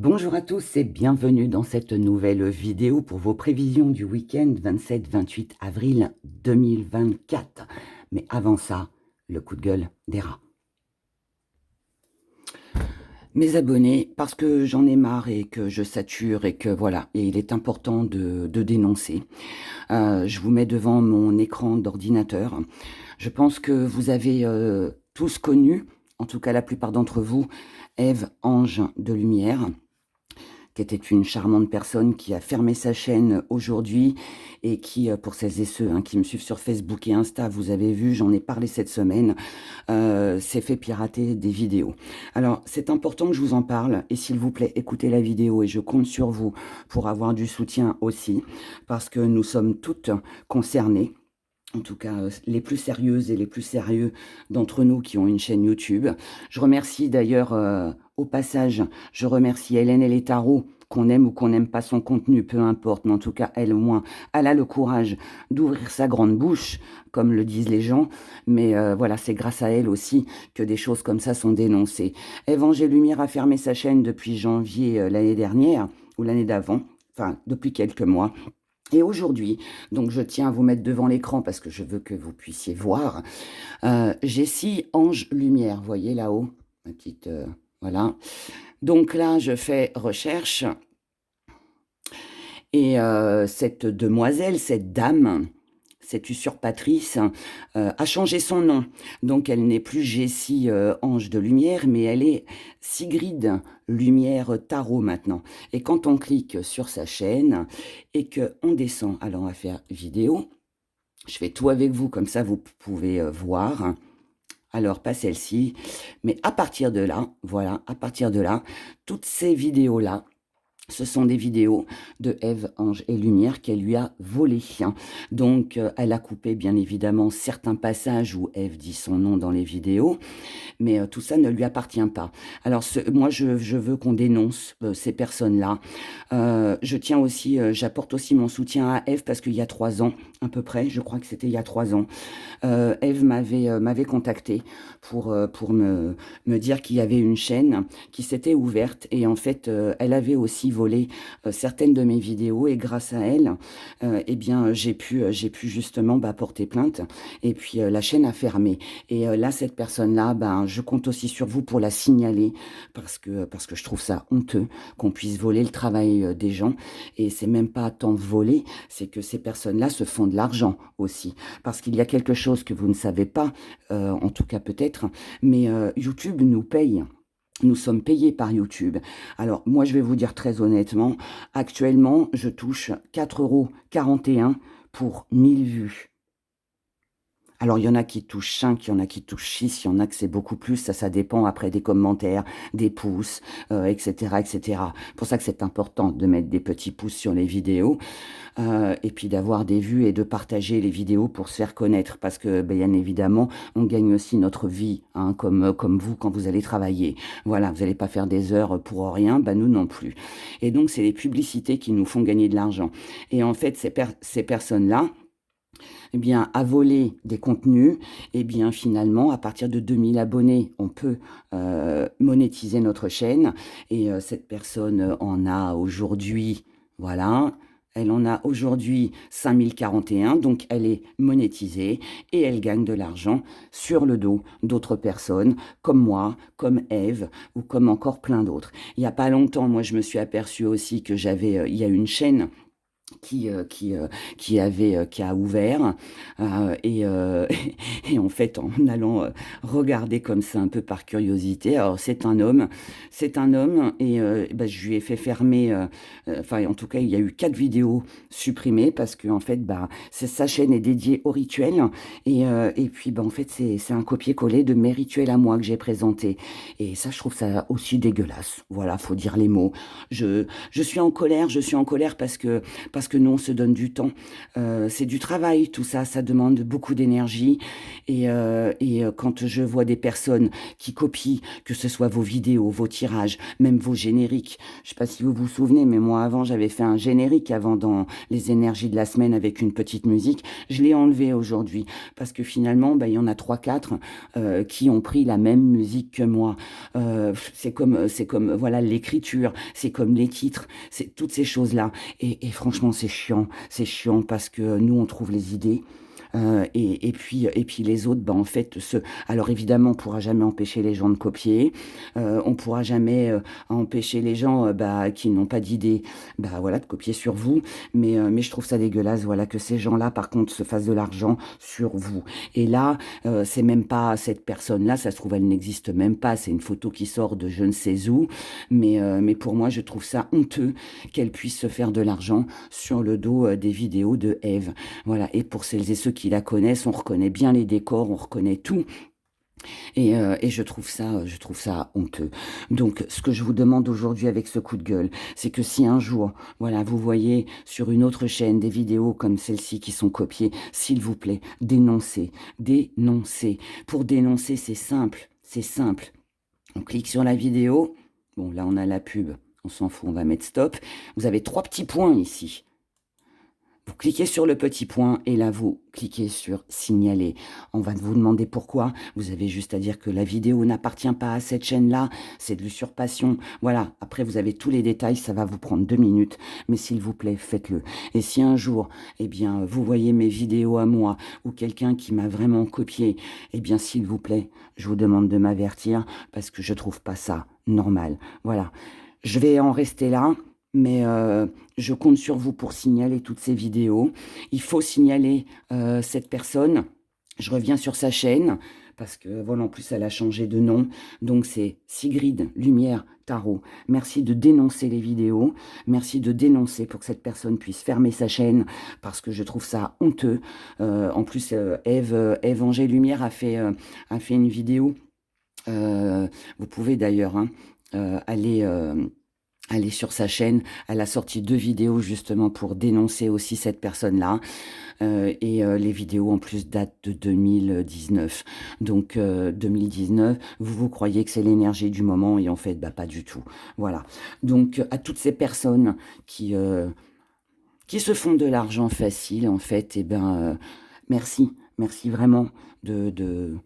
Bonjour à tous et bienvenue dans cette nouvelle vidéo pour vos prévisions du week-end 27-28 avril 2024. Mais avant ça, le coup de gueule des rats. Mes abonnés, parce que j'en ai marre et que je sature et que voilà, et il est important de dénoncer. Je vous mets devant mon écran d'ordinateur. Je pense que vous avez tous connu, en tout cas la plupart d'entre vous, Ève Ange de Lumière, qui était une charmante personne qui a fermé sa chaîne aujourd'hui et qui, pour celles et ceux qui me suivent sur Facebook et Insta, vous avez vu, j'en ai parlé cette semaine, s'est fait pirater des vidéos. Alors, c'est important que je vous en parle et s'il vous plaît, écoutez la vidéo et je compte sur vous pour avoir du soutien aussi, parce que nous sommes toutes concernées. En tout cas, les plus sérieuses et les plus sérieux d'entre nous qui ont une chaîne YouTube. Je remercie d'ailleurs, au passage, je remercie Hélène et les tarots, qu'on aime ou qu'on n'aime pas son contenu, peu importe, mais en tout cas, elle au moins, elle a le courage d'ouvrir sa grande bouche, comme le disent les gens, mais voilà, c'est grâce à elle aussi que des choses comme ça sont dénoncées. Évangile Lumière a fermé sa chaîne depuis janvier l'année dernière, ou l'année d'avant, enfin, depuis quelques mois. Et aujourd'hui, donc je tiens à vous mettre devant l'écran parce que je veux que vous puissiez voir, Jessie Ange Lumière, vous voyez là-haut, ma petite, voilà. Donc là, je fais recherche et cette demoiselle, cette dame, cette usurpatrice, a changé son nom. Donc elle n'est plus Jessie Ange de Lumière, mais elle est Sigrid Lumière Tarot maintenant. Et quand on clique sur sa chaîne et qu'on descend, alors on va faire vidéo, je fais tout avec vous, comme ça vous pouvez voir. Alors pas celle-ci, mais à partir de là, voilà, à partir de là, toutes ces vidéos-là, ce sont des vidéos de Ève, Ange et Lumière qu'elle lui a volées. Donc, elle a coupé, bien évidemment, certains passages où Ève dit son nom dans les vidéos, mais tout ça ne lui appartient pas. Alors, moi, je veux qu'on dénonce ces personnes-là. Je tiens aussi, j'apporte aussi mon soutien à Ève parce qu'il y a 3 ans, à peu près, je crois que c'était il y a 3 ans, Ève m'avait contacté pour me dire qu'il y avait une chaîne qui s'était ouverte et en fait, elle avait aussi volé certaines de mes vidéos et grâce à elle, eh bien, j'ai pu justement porter plainte et puis la chaîne a fermé. Et là, cette personne-là, je compte aussi sur vous pour la signaler parce que je trouve ça honteux qu'on puisse voler le travail des gens et c'est même pas tant voler, c'est que ces personnes-là se font de l'argent aussi. Parce qu'il y a quelque chose que vous ne savez pas, en tout cas peut-être, mais YouTube nous paye. Nous sommes payés par YouTube. Alors, moi, je vais vous dire très honnêtement, actuellement, je touche 4,41 € pour 1000 vues. Alors, il y en a qui touchent 5, il y en a qui touchent 6, il y en a que c'est beaucoup plus. Ça dépend après des commentaires, des pouces, etc., etc. C'est pour ça que c'est important de mettre des petits pouces sur les vidéos et puis d'avoir des vues et de partager les vidéos pour se faire connaître. Parce que, bien évidemment, on gagne aussi notre vie, comme vous quand vous allez travailler. Voilà, vous n'allez pas faire des heures pour rien, nous non plus. Et donc, c'est les publicités qui nous font gagner de l'argent. Et en fait, ces personnes-là, eh bien, à voler des contenus, eh bien, finalement, à partir de 2000 abonnés, on peut monétiser notre chaîne. Et cette personne en a aujourd'hui, voilà, elle en a aujourd'hui 5041, donc elle est monétisée et elle gagne de l'argent sur le dos d'autres personnes, comme moi, comme Ève, ou comme encore plein d'autres. Il n'y a pas longtemps, moi, je me suis aperçue aussi que il y a une chaîne qui a ouvert et et en fait en allant regarder comme ça un peu par curiosité, alors c'est un homme et je lui ai fait fermer, enfin en tout cas il y a eu 4 vidéos supprimées parce que en fait sa chaîne est dédiée aux rituels et puis en fait c'est un copier-coller de mes rituels à moi que j'ai présenté et ça je trouve ça aussi dégueulasse, voilà, faut dire les mots. Je suis en colère parce que nous, on se donne du temps. C'est du travail, tout ça, ça demande beaucoup d'énergie. Quand je vois des personnes qui copient, que ce soit vos vidéos, vos tirages, même vos génériques, je sais pas si vous vous souvenez, mais moi avant, j'avais fait un générique avant dans les énergies de la semaine avec une petite musique. Je l'ai enlevé aujourd'hui parce que finalement, il y en a 3-4 qui ont pris la même musique que moi. C'est comme voilà l'écriture, c'est comme les titres, c'est toutes ces choses-là. Et franchement, c'est chiant parce que nous, on trouve les idées. Et puis les autres, en fait, alors évidemment, on pourra jamais empêcher les gens de copier, on pourra jamais empêcher les gens qui n'ont pas d'idée, voilà, de copier sur vous, mais je trouve ça dégueulasse, voilà, que ces gens-là, par contre, se fassent de l'argent sur vous. Et là, c'est même pas cette personne-là, ça se trouve, elle n'existe même pas, c'est une photo qui sort de je ne sais où, mais pour moi, je trouve ça honteux qu'elle puisse se faire de l'argent sur le dos des vidéos de Eve. Voilà, et pour celles et ceux qui la connaissent, on reconnaît bien les décors, on reconnaît tout. Et je trouve ça honteux. Donc, ce que je vous demande aujourd'hui avec ce coup de gueule, c'est que si un jour, voilà, vous voyez sur une autre chaîne des vidéos comme celle-ci qui sont copiées, s'il vous plaît, dénoncez, dénoncez. Pour dénoncer, c'est simple, c'est simple. On clique sur la vidéo. Bon, là, on a la pub. On s'en fout, on va mettre stop. Vous avez 3 petits points ici. Vous cliquez sur le petit point et là, vous cliquez sur signaler. On va vous demander pourquoi. Vous avez juste à dire que la vidéo n'appartient pas à cette chaîne-là. C'est de l'usurpation. Voilà. Après, vous avez tous les détails. Ça va vous prendre 2 minutes. Mais s'il vous plaît, faites-le. Et si un jour, vous voyez mes vidéos à moi ou quelqu'un qui m'a vraiment copié, s'il vous plaît, je vous demande de m'avertir parce que je trouve pas ça normal. Voilà. Je vais en rester là. Mais je compte sur vous pour signaler toutes ces vidéos. Il faut signaler cette personne. Je reviens sur sa chaîne parce que voilà, en plus elle a changé de nom. Donc c'est Sigrid Lumière Tarot. Merci de dénoncer les vidéos. Merci de dénoncer pour que cette personne puisse fermer sa chaîne parce que je trouve ça honteux. En plus, Ève Angers Lumière a fait une vidéo. Vous pouvez d'ailleurs aller sur sa chaîne. Elle a sorti 2 vidéos justement pour dénoncer aussi cette personne-là. Les vidéos en plus datent de 2019. Donc 2019, vous croyez que c'est l'énergie du moment et en fait, pas du tout. Voilà. Donc à toutes ces personnes qui se font de l'argent facile, en fait, merci. Merci vraiment de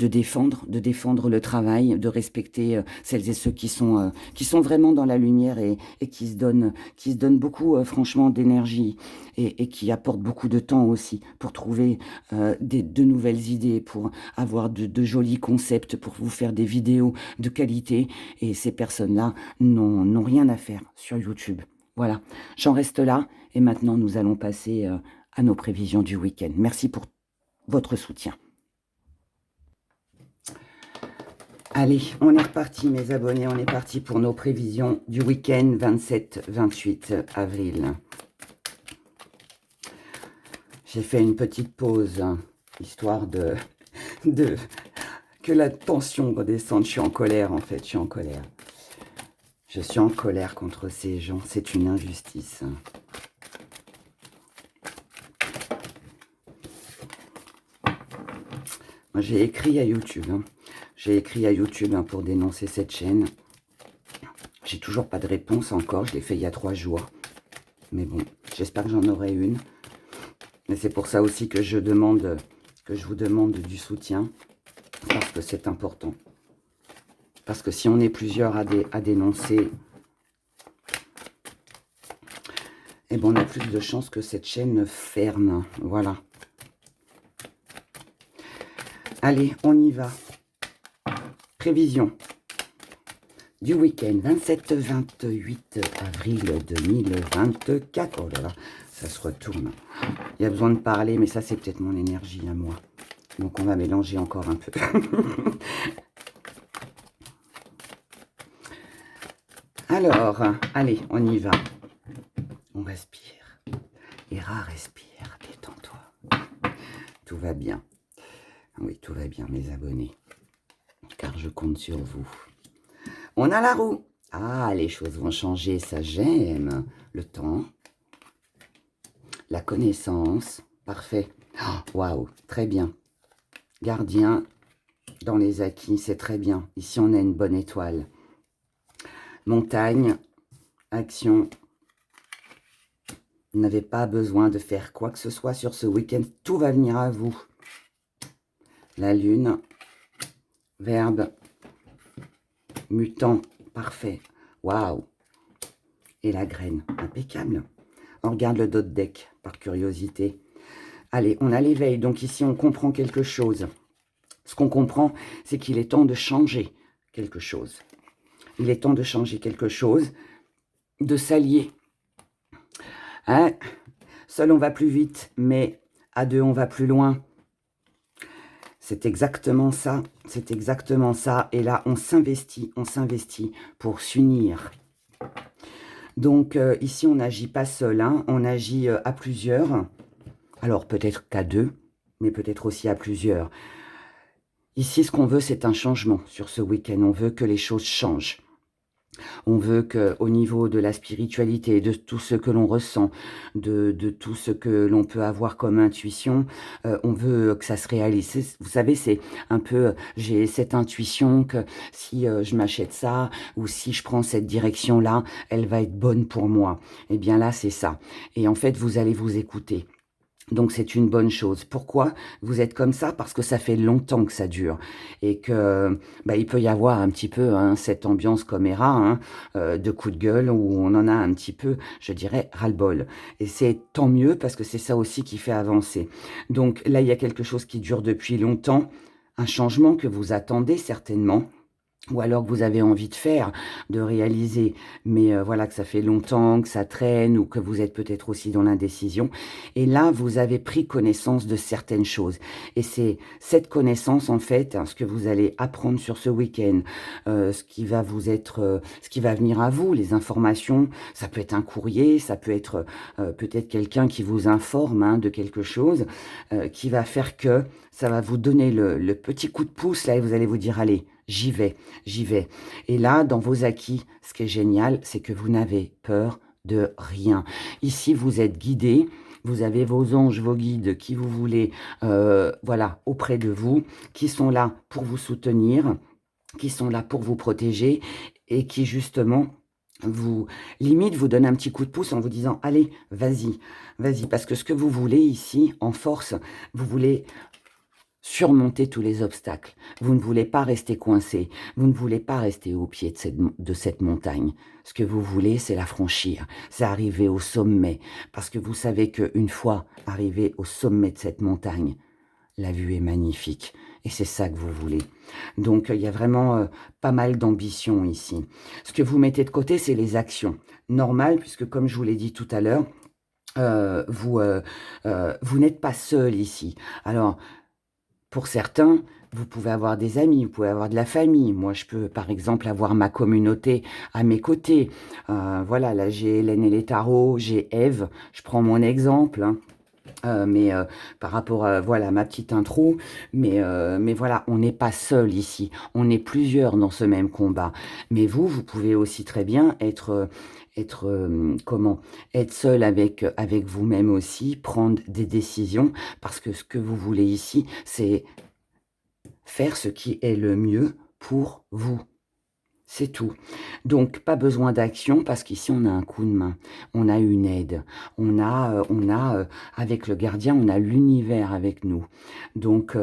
défendre le travail, de respecter celles et ceux qui sont vraiment dans la lumière et qui se donnent beaucoup, franchement, d'énergie et qui apportent beaucoup de temps aussi pour trouver de nouvelles idées, pour avoir de jolis concepts, pour vous faire des vidéos de qualité. Et ces personnes-là n'ont rien à faire sur YouTube. Voilà, j'en reste là et maintenant nous allons passer à nos prévisions du week-end. Merci pour votre soutien. Allez, on est reparti mes abonnés, on est parti pour nos prévisions du week-end 27-28 avril. J'ai fait une petite pause, histoire que la tension redescende. Je suis en colère en fait, je suis en colère. Je suis en colère contre ces gens, c'est une injustice. Moi j'ai écrit à YouTube, J'ai écrit à YouTube pour dénoncer cette chaîne. J'ai toujours pas de réponse encore. Je l'ai fait il y a 3 jours. Mais bon, j'espère que j'en aurai une. Mais c'est pour ça aussi que je vous demande du soutien. Parce que c'est important. Parce que si on est plusieurs à dénoncer, on a plus de chances que cette chaîne ferme. Voilà. Allez, on y va. Prévision du week-end 27-28 avril 2024. Oh là là, ça se retourne. Il y a besoin de parler, mais ça c'est peut-être mon énergie à moi. Donc on va mélanger encore un peu. Alors, allez, on y va. On respire. Hera, respire, détends-toi. Tout va bien. Oui, tout va bien, mes abonnés. Car je compte sur vous. On a la roue. Ah, les choses vont changer, ça j'aime. Le temps. la connaissance. Parfait. Waouh, très bien. Gardien dans les acquis, c'est très bien. Ici, on a une bonne étoile. Montagne, action. Vous n'avez pas besoin de faire quoi que ce soit sur ce week-end. Tout va venir à vous. La lune, verbe, mutant, parfait. Waouh. Et la graine, impeccable. On regarde le dos de deck, par curiosité. Allez, on a l'éveil, donc ici on comprend quelque chose. Ce qu'on comprend, c'est qu'il est temps de changer quelque chose. Il est temps de changer quelque chose, de s'allier. Hein? Seul on va plus vite, mais à deux on va plus loin. C'est exactement ça, c'est exactement ça. Et là, on s'investit pour s'unir. Donc ici, on n'agit pas seul, hein, on agit à plusieurs. Alors peut-être qu'à deux, mais peut-être aussi à plusieurs. Ici, ce qu'on veut, c'est un changement sur ce week-end. On veut que les choses changent. On veut qu'au niveau de la spiritualité, de tout ce que l'on ressent, de tout ce que l'on peut avoir comme intuition, on veut que ça se réalise. Vous savez, c'est un peu, j'ai cette intuition que si je m'achète ça, ou si je prends cette direction-là, elle va être bonne pour moi. Eh bien là, c'est ça. Et en fait, vous allez vous écouter. Donc c'est une bonne chose. Pourquoi vous êtes comme ça? Parce que ça fait longtemps que ça dure et que il peut y avoir un petit peu cette ambiance coméra de coup de gueule où on en a un petit peu, je dirais, ras-le-bol. Et c'est tant mieux parce que c'est ça aussi qui fait avancer. Donc là, il y a quelque chose qui dure depuis longtemps, un changement que vous attendez certainement. Ou alors que vous avez envie de faire, de réaliser, mais voilà que ça fait longtemps, que ça traîne, ou que vous êtes peut-être aussi dans l'indécision. Et là, vous avez pris connaissance de certaines choses. Et c'est cette connaissance, en fait, ce que vous allez apprendre sur ce week-end, ce qui va vous être, ce qui va venir à vous, les informations. Ça peut être un courrier, ça peut être peut-être quelqu'un qui vous informe de quelque chose, qui va faire que ça va vous donner le petit coup de pouce, là, et vous allez vous dire, allez, j'y vais, j'y vais. Et là, dans vos acquis, ce qui est génial, c'est que vous n'avez peur de rien. Ici, vous êtes guidé, vous avez vos anges, vos guides qui vous voulez, voilà, auprès de vous, qui sont là pour vous soutenir, qui sont là pour vous protéger et qui, justement, vous, limite, vous donnent un petit coup de pouce en vous disant, allez, vas-y, vas-y, parce que ce que vous voulez ici, en force, vous voulez surmonter tous les obstacles. Vous ne voulez pas rester coincé. Vous ne voulez pas rester au pied de cette montagne. Ce que vous voulez, c'est la franchir. C'est arriver au sommet. Parce que vous savez qu'une fois arrivé au sommet de cette montagne, la vue est magnifique. Et c'est ça que vous voulez. Donc, il y a vraiment pas mal d'ambition ici. Ce que vous mettez de côté, c'est les actions. Normal, puisque comme je vous l'ai dit tout à l'heure, vous n'êtes pas seul ici. Alors, pour certains, vous pouvez avoir des amis, vous pouvez avoir de la famille. Moi, je peux, par exemple, avoir ma communauté à mes côtés. Voilà, là, j'ai Hélène et les tarots, j'ai Ève. Je prends mon exemple, mais par rapport à voilà, ma petite intro. Mais voilà, on n'est pas seul ici. On est plusieurs dans ce même combat. Mais vous pouvez aussi très bien être seul avec vous-même aussi, prendre des décisions, parce que ce que vous voulez ici, c'est faire ce qui est le mieux pour vous. C'est tout. Donc, pas besoin d'action, parce qu'ici, on a un coup de main, on a une aide, avec le gardien, on a l'univers avec nous. Donc,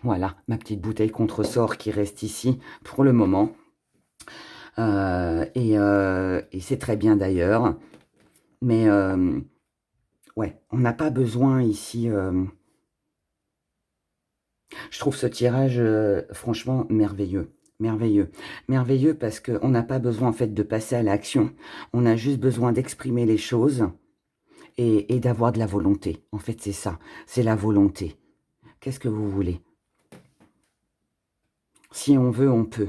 voilà, ma petite bouteille contre-sort qui reste ici pour le moment. Et c'est très bien d'ailleurs. Mais ouais, on n'a pas besoin ici. Je trouve ce tirage franchement merveilleux. Merveilleux. Merveilleux parce qu'on n'a pas besoin en fait de passer à l'action. On a juste besoin d'exprimer les choses et d'avoir de la volonté. En fait, c'est ça. C'est la volonté. Qu'est-ce que vous voulez? Si on veut, on peut.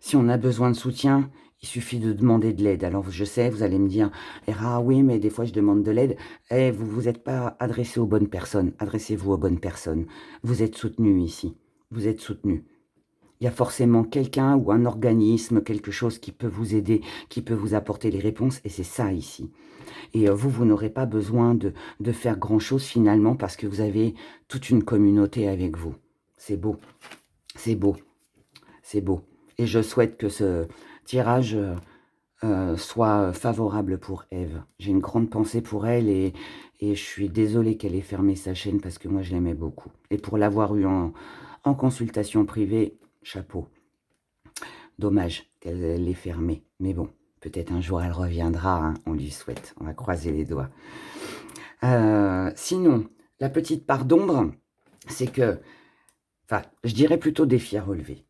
Si on a besoin de soutien, il suffit de demander de l'aide. Alors, je sais, vous allez me dire, ah oui, mais des fois, je demande de l'aide. Eh, vous vous êtes pas adressé aux bonnes personnes. Adressez-vous aux bonnes personnes. Vous êtes soutenu ici. Vous êtes soutenu. Il y a forcément quelqu'un ou un organisme, quelque chose qui peut vous aider, qui peut vous apporter les réponses, et c'est ça ici. Et vous n'aurez pas besoin de faire grand-chose finalement, parce que vous avez toute une communauté avec vous. C'est beau, c'est beau, c'est beau. Et je souhaite que ce tirage soit favorable pour Ève. J'ai une grande pensée pour elle, et je suis désolée qu'elle ait fermé sa chaîne, parce que moi je l'aimais beaucoup. Et pour l'avoir eu en consultation privée, chapeau. Dommage qu'elle l'ait fermée. Mais bon, peut-être un jour elle reviendra, hein, on lui souhaite. On va croiser les doigts. Sinon, la petite part d'ombre, c'est que, enfin, je dirais plutôt défi à relever.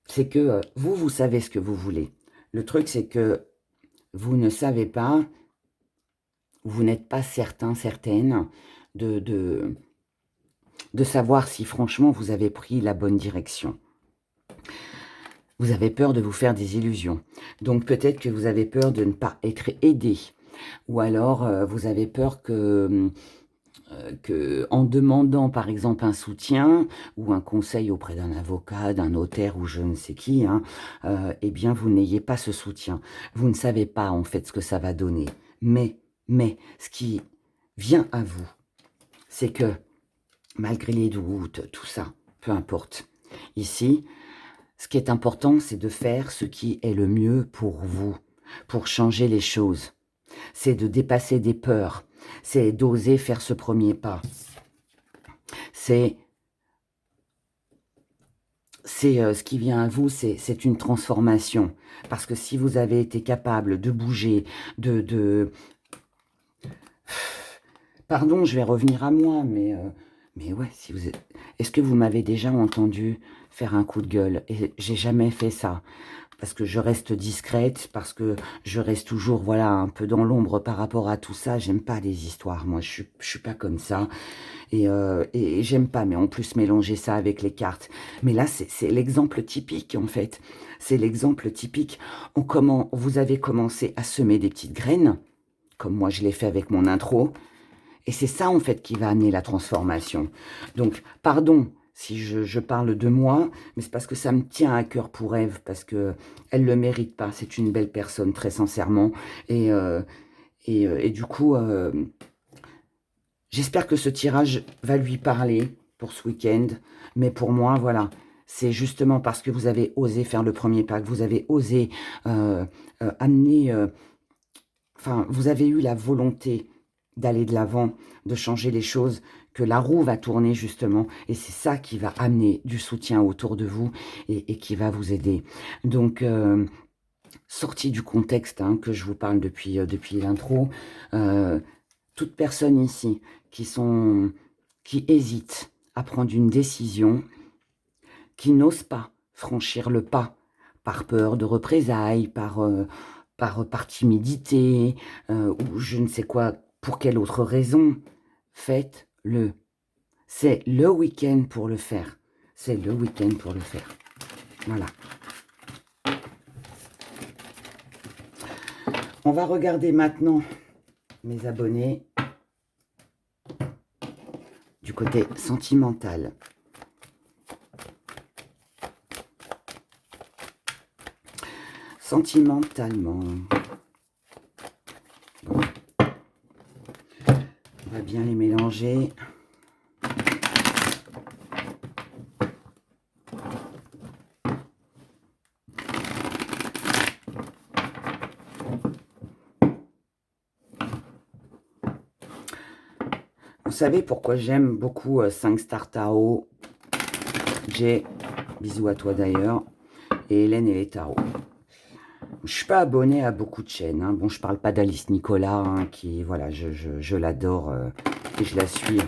C'est que vous savez ce que vous voulez. Le truc, c'est que vous ne savez pas, vous n'êtes pas certain, certaine de savoir si franchement vous avez pris la bonne direction. Vous avez peur de vous faire des illusions. Donc peut-être que vous avez peur de ne pas être aidé. Ou alors vous avez peur que en demandant par exemple un soutien ou un conseil auprès d'un avocat, d'un notaire ou je ne sais qui, hein, eh bien vous n'ayez pas ce soutien. Vous ne savez pas en fait ce que ça va donner. Mais ce qui vient à vous, c'est que malgré les doutes, tout ça, peu importe. Ici, ce qui est important, c'est de faire ce qui est le mieux pour vous, pour changer les choses. C'est de dépasser des peurs, c'est d'oser faire ce premier pas. C'est ce qui vient à vous, c'est une transformation. Parce que si vous avez été capable de bouger, Pardon, je vais revenir à moi, mais ouais, si vous êtes... Est-ce que vous m'avez déjà entendu faire un coup de gueule? Et j'ai jamais fait ça. Parce que je reste discrète, parce que je reste toujours, voilà, un peu dans l'ombre par rapport à tout ça. J'aime pas les histoires, moi, je suis pas comme ça. Et j'aime pas, mais en plus mélanger ça avec les cartes. Mais là, c'est l'exemple typique, en fait. C'est l'exemple typique. Vous avez commencé à semer des petites graines, comme moi je l'ai fait avec mon intro. Et c'est ça, en fait, qui va amener la transformation. Donc, pardon si je parle de moi, mais c'est parce que ça me tient à cœur pour Ève, parce qu'elle ne le mérite pas. C'est une belle personne, très sincèrement. Et du coup, j'espère que ce tirage va lui parler pour ce week-end. Mais pour moi, voilà, c'est justement parce que vous avez osé faire le premier pas, que vous avez osé amener... Enfin, vous avez eu la volonté d'aller de l'avant, de changer les choses, que la roue va tourner justement, et c'est ça qui va amener du soutien autour de vous et qui va vous aider. Donc, sorti du contexte hein, que je vous parle depuis l'intro, toute personne ici qui hésite à prendre une décision, qui n'ose pas franchir le pas, par peur de représailles, par timidité, ou je ne sais quoi, pour quelle autre raison, faites-le. C'est le week-end pour le faire. C'est le week-end pour le faire. Voilà. On va regarder maintenant mes abonnés du côté sentimental. Sentimentalement. Bon. On va bien les mélanger. Vous savez pourquoi j'aime beaucoup 5 Star Tarot? J'ai, bisous à toi d'ailleurs, et Hélène et les tarots. Je suis pas abonné à beaucoup de chaînes. Hein. Bon, je parle pas d'Alice Nicolas, hein, qui, voilà, je l'adore et je la suis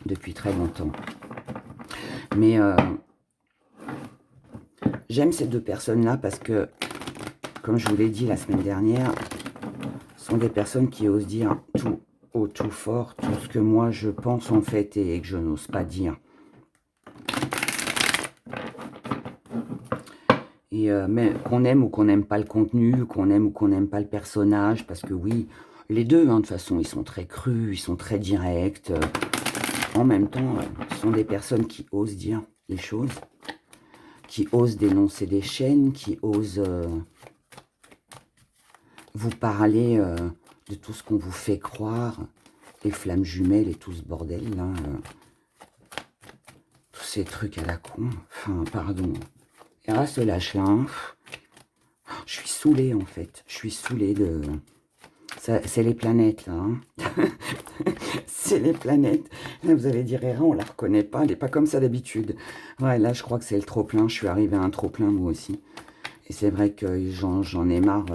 depuis très longtemps. Mais j'aime ces deux personnes-là parce que, comme je vous l'ai dit la semaine dernière, sont des personnes qui osent dire tout haut, tout fort, tout ce que moi je pense en fait et que je n'ose pas dire. Et mais qu'on aime ou qu'on n'aime pas le contenu, qu'on aime ou qu'on n'aime pas le personnage, parce que oui, les deux, hein, de toute façon, ils sont très crus, ils sont très directs. En même temps, ce sont des personnes qui osent dire les choses. qui osent dénoncer des chaînes, qui osent vous parler de tout ce qu'on vous fait croire, les flammes jumelles et tout ce bordel là, tous ces trucs à la con, enfin pardon. Et là, ce lâche là, hein, je suis saoulée en fait, je suis saoulée de... C'est les planètes là, hein. C'est les planètes. Là, vous allez dire, Hera, on la reconnaît pas, elle n'est pas comme ça d'habitude. Ouais, là je crois que c'est le trop-plein, je suis arrivée à un trop-plein moi aussi. Et c'est vrai que j'en ai marre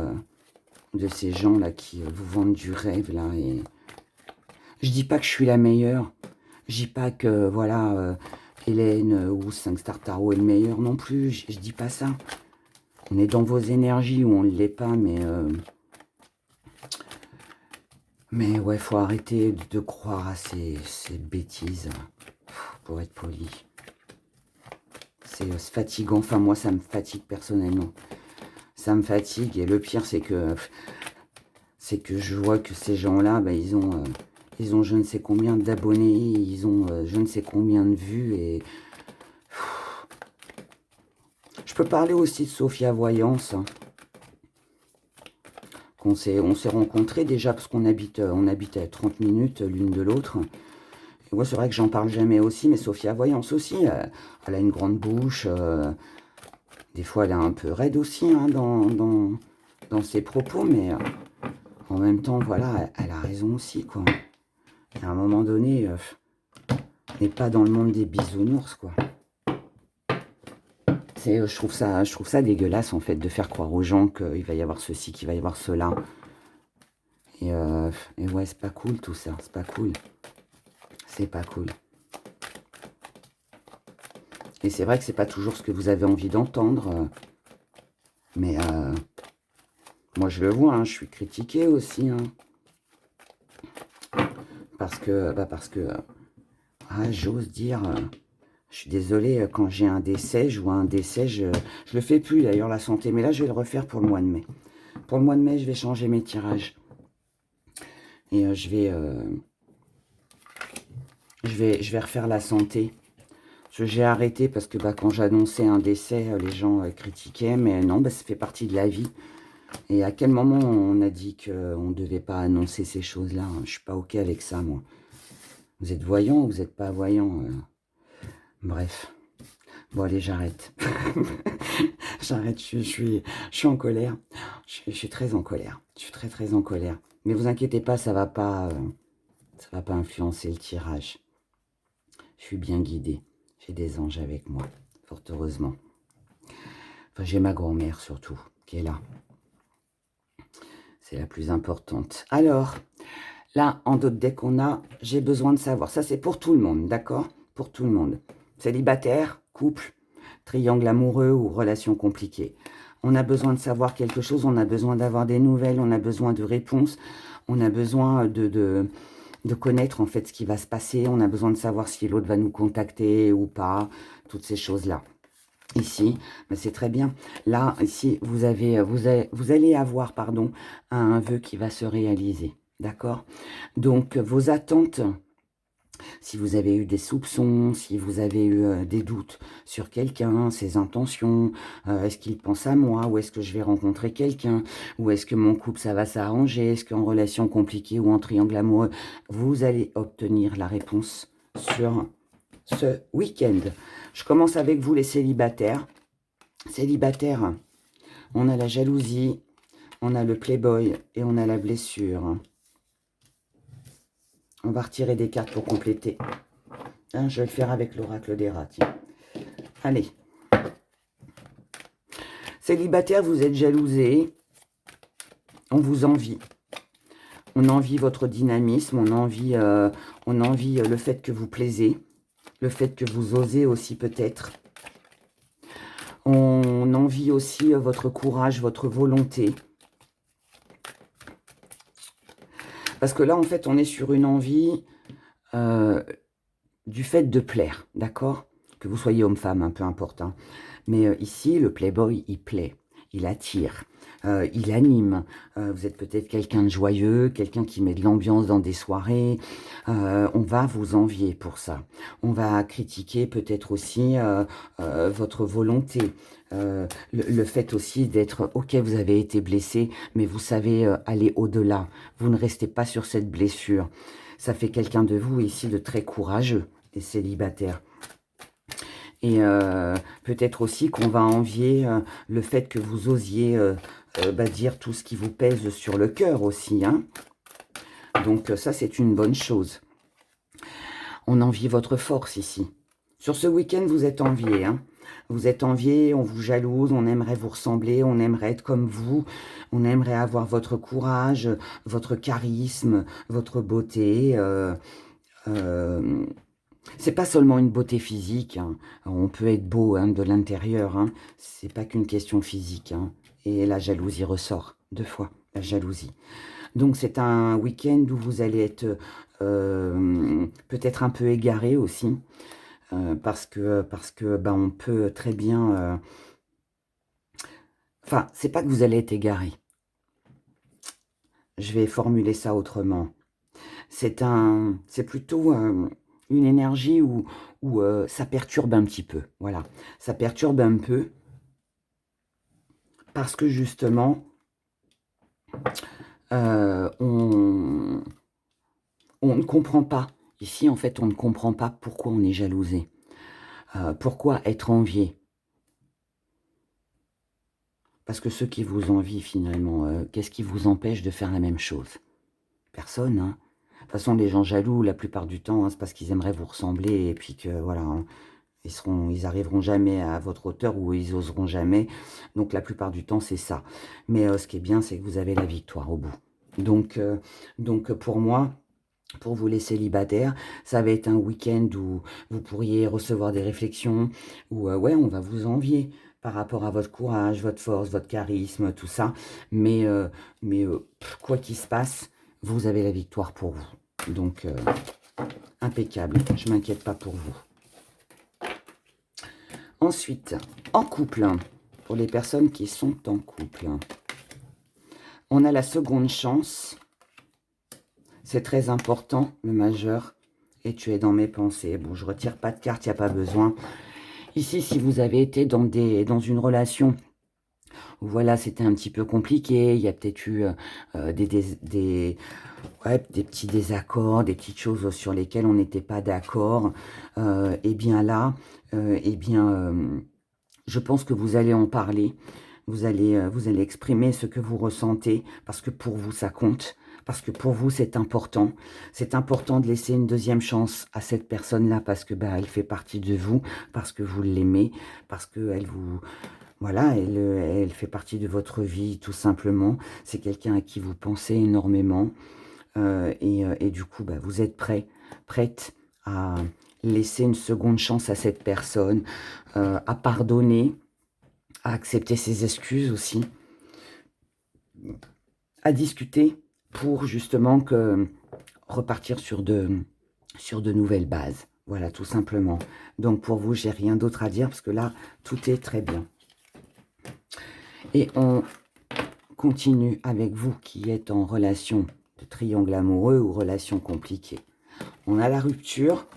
de ces gens là qui vous vendent du rêve là. Et je dis pas que je suis la meilleure, je dis pas que voilà, Hélène ou 5 Star Tarot est le meilleur non plus, je dis pas ça. On est dans vos énergies ou on ne l'est pas, mais ouais, faut arrêter de croire à ces bêtises, pour être poli. C'est fatigant, enfin moi ça me fatigue personnellement. Ça me fatigue et le pire c'est que je vois que ces gens-là, bah, ils ont je ne sais combien d'abonnés, ils ont je ne sais combien de vues et... Je peux parler aussi de Sophia Voyance, hein. On s'est rencontrés déjà parce qu'on habite à 30 minutes l'une de l'autre. Et moi, c'est vrai que j'en parle jamais aussi, mais Sophia Voyance aussi, elle a une grande bouche. Des fois, elle est un peu raide aussi hein, dans ses propos, mais en même temps, voilà, elle a raison aussi, quoi. Et à un moment donné, on n'est pas dans le monde des bisounours, quoi. Je trouve ça dégueulasse, en fait, de faire croire aux gens qu'il va y avoir ceci, qu'il va y avoir cela. Et ouais, c'est pas cool tout ça, c'est pas cool. C'est pas cool. Et c'est vrai que c'est pas toujours ce que vous avez envie d'entendre. Mais moi je le vois, hein, je suis critiqué aussi. Hein. Parce que j'ose dire, je suis désolée, quand j'ai un décès, je vois un décès, je le fais plus d'ailleurs la santé. Mais là je vais le refaire pour le mois de mai. Pour le mois de mai, je vais changer mes tirages. Et je vais refaire la santé. J'ai arrêté parce que quand j'annonçais un décès, les gens critiquaient, mais non, ça fait partie de la vie. Et à quel moment on a dit qu'on ne devait pas annoncer ces choses-là? Je suis pas OK avec ça, moi. Vous êtes voyant ou vous n'êtes pas voyant? Bref. Bon, allez, j'arrête. J'arrête, je suis en colère. Je suis très en colère. Je suis très, très en colère. Mais vous inquiétez pas, ça va pas influencer le tirage. Je suis bien guidée. J'ai des anges avec moi, fort heureusement. Enfin, j'ai ma grand-mère surtout, qui est là. C'est la plus importante. Alors, là, en d'autres decks, on a « J'ai besoin de savoir ». Ça, c'est pour tout le monde, d'accord? Pour tout le monde. Célibataire, couple, triangle amoureux ou relation compliquée. On a besoin de savoir quelque chose, on a besoin d'avoir des nouvelles, on a besoin de réponses, on a besoin de connaître en fait ce qui va se passer, on a besoin de savoir si l'autre va nous contacter ou pas, toutes ces choses-là. Ici, c'est très bien. Là, ici, vous allez avoir, pardon, un vœu qui va se réaliser, d'accord? Donc, vos attentes, si vous avez eu des soupçons, si vous avez eu des doutes sur quelqu'un, ses intentions, est-ce qu'il pense à moi, ou est-ce que je vais rencontrer quelqu'un, ou est-ce que mon couple, ça va s'arranger, est-ce qu'en relation compliquée ou en triangle amoureux, vous allez obtenir la réponse sur ce week-end. Je commence avec vous les célibataires. Célibataires, on a la jalousie, on a le playboy et on a la blessure. On va retirer des cartes pour compléter. Hein, je vais le faire avec l'oracle des rats. Tiens. Allez. Célibataire, vous êtes jalousé. On vous envie. On envie votre dynamisme. On envie le fait que vous plaisez. Le fait que vous osez aussi peut-être. On envie aussi votre courage, votre volonté. Parce que là, en fait, on est sur une envie du fait de plaire, d'accord? Que vous soyez homme-femme, peu importe. Hein. Mais ici, le playboy, il plaît. il attire, il anime. Vous êtes peut-être quelqu'un de joyeux, quelqu'un qui met de l'ambiance dans des soirées. On va vous envier pour ça. On va critiquer peut-être aussi votre volonté. Le fait aussi d'être, ok, vous avez été blessé, mais vous savez aller au-delà. Vous ne restez pas sur cette blessure. Ça fait quelqu'un de vous ici de très courageux, les célibataires. Et peut-être aussi qu'on va envier le fait que vous osiez dire tout ce qui vous pèse sur le cœur aussi. Hein. Donc ça, c'est une bonne chose. On envie votre force ici. Sur ce week-end, vous êtes envié. Hein. Vous êtes envié, on vous jalouse, on aimerait vous ressembler, on aimerait être comme vous, on aimerait avoir votre courage, votre charisme, votre beauté. C'est pas seulement une beauté physique, hein. On peut être beau hein, de l'intérieur, hein. C'est pas qu'une question physique. Hein. Et la jalousie ressort, 2 fois, la jalousie. Donc c'est un week-end où vous allez être peut-être un peu égaré aussi, parce que on peut très bien... Enfin, c'est pas que vous allez être égaré. Je vais formuler ça autrement. C'est plutôt une énergie où ça perturbe un petit peu. Voilà, ça perturbe un peu parce que justement, on ne comprend pas. Ici, en fait, on ne comprend pas pourquoi on est jalousé. Pourquoi être envié? Parce que ceux qui vous envient, finalement, qu'est-ce qui vous empêche de faire la même chose? Personne, hein. De toute façon, les gens jaloux, la plupart du temps, hein, c'est parce qu'ils aimeraient vous ressembler et puis que, voilà, hein, ils arriveront jamais à votre hauteur ou ils oseront jamais. Donc, la plupart du temps, c'est ça. Mais ce qui est bien, c'est que vous avez la victoire au bout. Donc pour moi, pour vous les célibataires, ça va être un week-end où vous pourriez recevoir des réflexions, où ouais, on va vous envier par rapport à votre courage, votre force, votre charisme, tout ça. Mais quoi qu'il se passe, vous avez la victoire pour vous. Donc, impeccable, je ne m'inquiète pas pour vous. Ensuite, en couple, pour les personnes qui sont en couple, on a la seconde chance. C'est très important, le majeur, et tu es dans mes pensées. Bon, je retire pas de carte, il n'y a pas besoin. Ici, si vous avez été dans une relation où, voilà, c'était un petit peu compliqué, il y a peut-être eu des petits désaccords, des petites choses sur lesquelles on n'était pas d'accord, et bien là, je pense que vous allez en parler. Vous allez exprimer ce que vous ressentez, parce que pour vous, ça compte. Parce que pour vous, c'est important. C'est important de laisser une deuxième chance à cette personne-là, parce que elle fait partie de vous, parce que vous l'aimez, parce qu'elle vous... Voilà, elle fait partie de votre vie, tout simplement. C'est quelqu'un à qui vous pensez énormément. Et du coup, vous êtes prête à laisser une seconde chance à cette personne, à pardonner, à accepter ses excuses aussi, à discuter pour justement repartir sur de nouvelles bases. Voilà, tout simplement. Donc pour vous, j'ai rien d'autre à dire parce que là, tout est très bien. Et on continue avec vous qui êtes en relation de triangle amoureux ou relation compliquée. On a la rupture,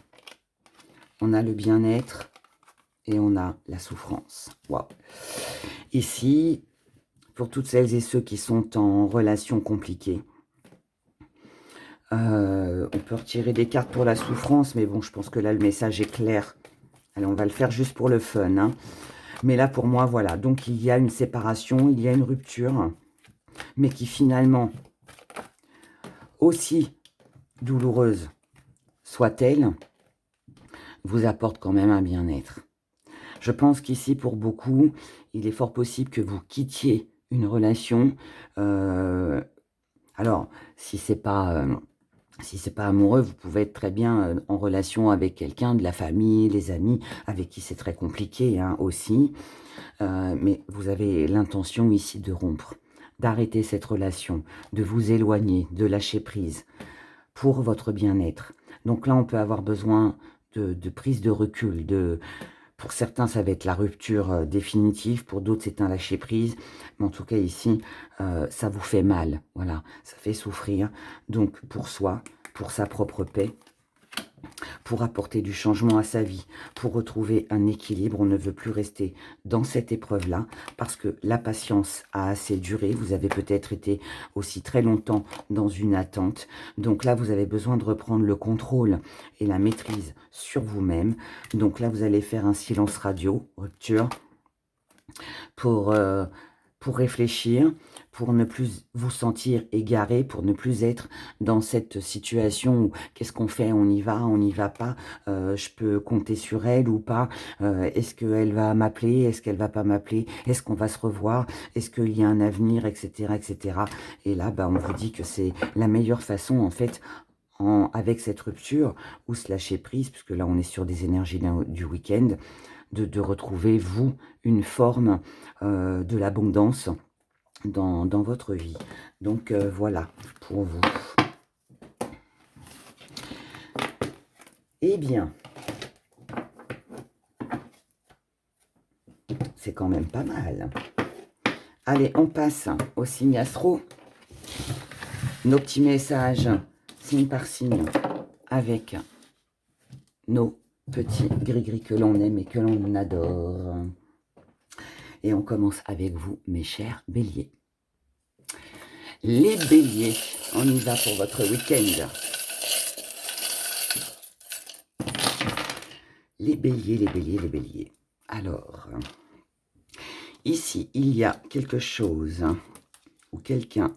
on a le bien-être et on a la souffrance. Waouh. Ici, pour toutes celles et ceux qui sont en relation compliquée, on peut retirer des cartes pour la souffrance, mais bon, je pense que là, le message est clair. Allez, on va le faire juste pour le fun. Hein. Mais là, pour moi, voilà. Donc, il y a une séparation, il y a une rupture, mais qui finalement, aussi douloureuse soit-elle, vous apporte quand même un bien-être. Je pense qu'ici, pour beaucoup, il est fort possible que vous quittiez une relation. Alors, si c'est pas amoureux, vous pouvez être très bien en relation avec quelqu'un de la famille, les amis, avec qui c'est très compliqué hein, aussi. Mais vous avez l'intention ici de rompre, d'arrêter cette relation, de vous éloigner, de lâcher prise pour votre bien-être. Donc là, on peut avoir besoin de prise de recul, Pour certains, ça va être la rupture définitive. Pour d'autres, c'est un lâcher-prise. Mais en tout cas, ici, ça vous fait mal. Voilà, ça fait souffrir. Donc, pour soi, pour sa propre paix, pour apporter du changement à sa vie, pour retrouver un équilibre. On ne veut plus rester dans cette épreuve-là parce que la patience a assez duré. Vous avez peut-être été aussi très longtemps dans une attente. Donc là, vous avez besoin de reprendre le contrôle et la maîtrise sur vous-même. Donc là, vous allez faire un silence radio, rupture, pour réfléchir, pour ne plus vous sentir égaré, pour ne plus être dans cette situation où qu'est-ce qu'on fait, on y va pas, je peux compter sur elle ou pas, est-ce qu'elle va m'appeler, est-ce qu'elle va pas m'appeler, est-ce qu'on va se revoir, est-ce qu'il y a un avenir, etc., etc. Et là, bah, on vous dit que c'est la meilleure façon, en fait, avec cette rupture, ou se lâcher prise, puisque là, on est sur des énergies du week-end, de retrouver, vous, une forme de l'abondance dans votre vie. Donc, voilà, pour vous. Eh bien, c'est quand même pas mal. Allez, on passe au signe astro. Nos petits messages, signe par signe, avec nos petits gris-gris que l'on aime et que l'on adore. Et on commence avec vous, mes chers béliers. Les béliers, on y va pour votre week-end. Les béliers, les béliers, les béliers. Alors, ici, il y a quelque chose ou quelqu'un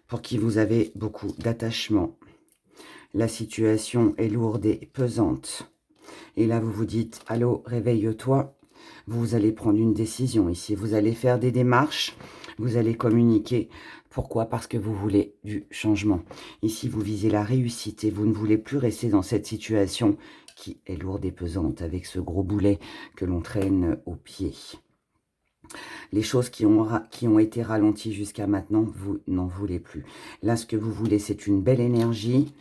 pour qui vous avez beaucoup d'attachement. La situation est lourde et pesante. Et là, vous vous dites, allô, réveille-toi. Vous allez prendre une décision ici. Vous allez faire des démarches. Vous allez communiquer. Pourquoi? Parce que vous voulez du changement. Ici, vous visez la réussite et vous ne voulez plus rester dans cette situation qui est lourde et pesante avec ce gros boulet que l'on traîne au pied. Les choses qui ont été ralenties jusqu'à maintenant, vous n'en voulez plus. Là, ce que vous voulez, c'est une belle énergie.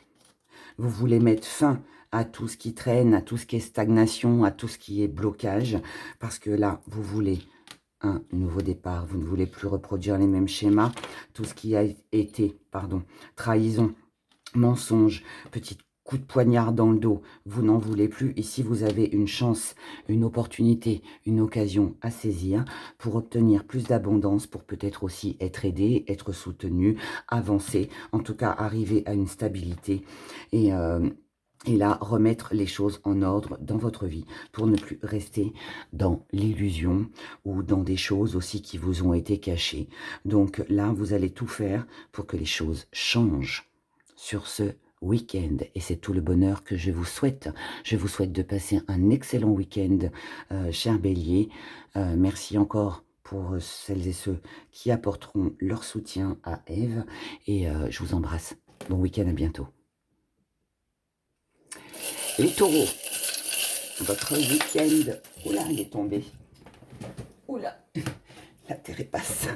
Vous voulez mettre fin à tout ce qui traîne, à tout ce qui est stagnation, à tout ce qui est blocage. Parce que là, vous voulez un nouveau départ. Vous ne voulez plus reproduire les mêmes schémas. Tout ce qui a été, trahison, mensonge, petit coup de poignard dans le dos, vous n'en voulez plus. Ici, vous avez une chance, une opportunité, une occasion à saisir pour obtenir plus d'abondance, pour peut-être aussi être aidé, être soutenu, avancer, en tout cas arriver à une stabilité et là, remettre les choses en ordre dans votre vie pour ne plus rester dans l'illusion ou dans des choses aussi qui vous ont été cachées. Donc là, vous allez tout faire pour que les choses changent sur ce week-end. Et c'est tout le bonheur que je vous souhaite. Je vous souhaite de passer un excellent week-end, cher Bélier. Merci encore pour celles et ceux qui apporteront leur soutien à Ève. Et je vous embrasse. Bon week-end, à bientôt. Les taureaux, votre week-end... Oula, il est tombé. Oula, la terre est passe.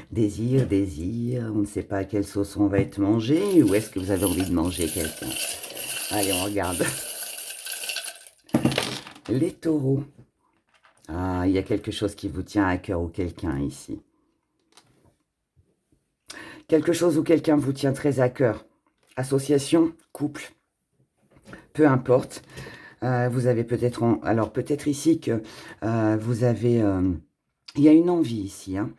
Désir, désir, on ne sait pas à quelle sauce on va être mangé, ou est-ce que vous avez envie de manger quelqu'un? Allez, on regarde. Les taureaux. Ah, il y a quelque chose qui vous tient à cœur ou quelqu'un ici. Quelque chose ou quelqu'un vous tient très à cœur. Association, couple, peu importe. Vous avez peut-être... Alors, peut-être ici que vous avez... il y a une envie ici, hein.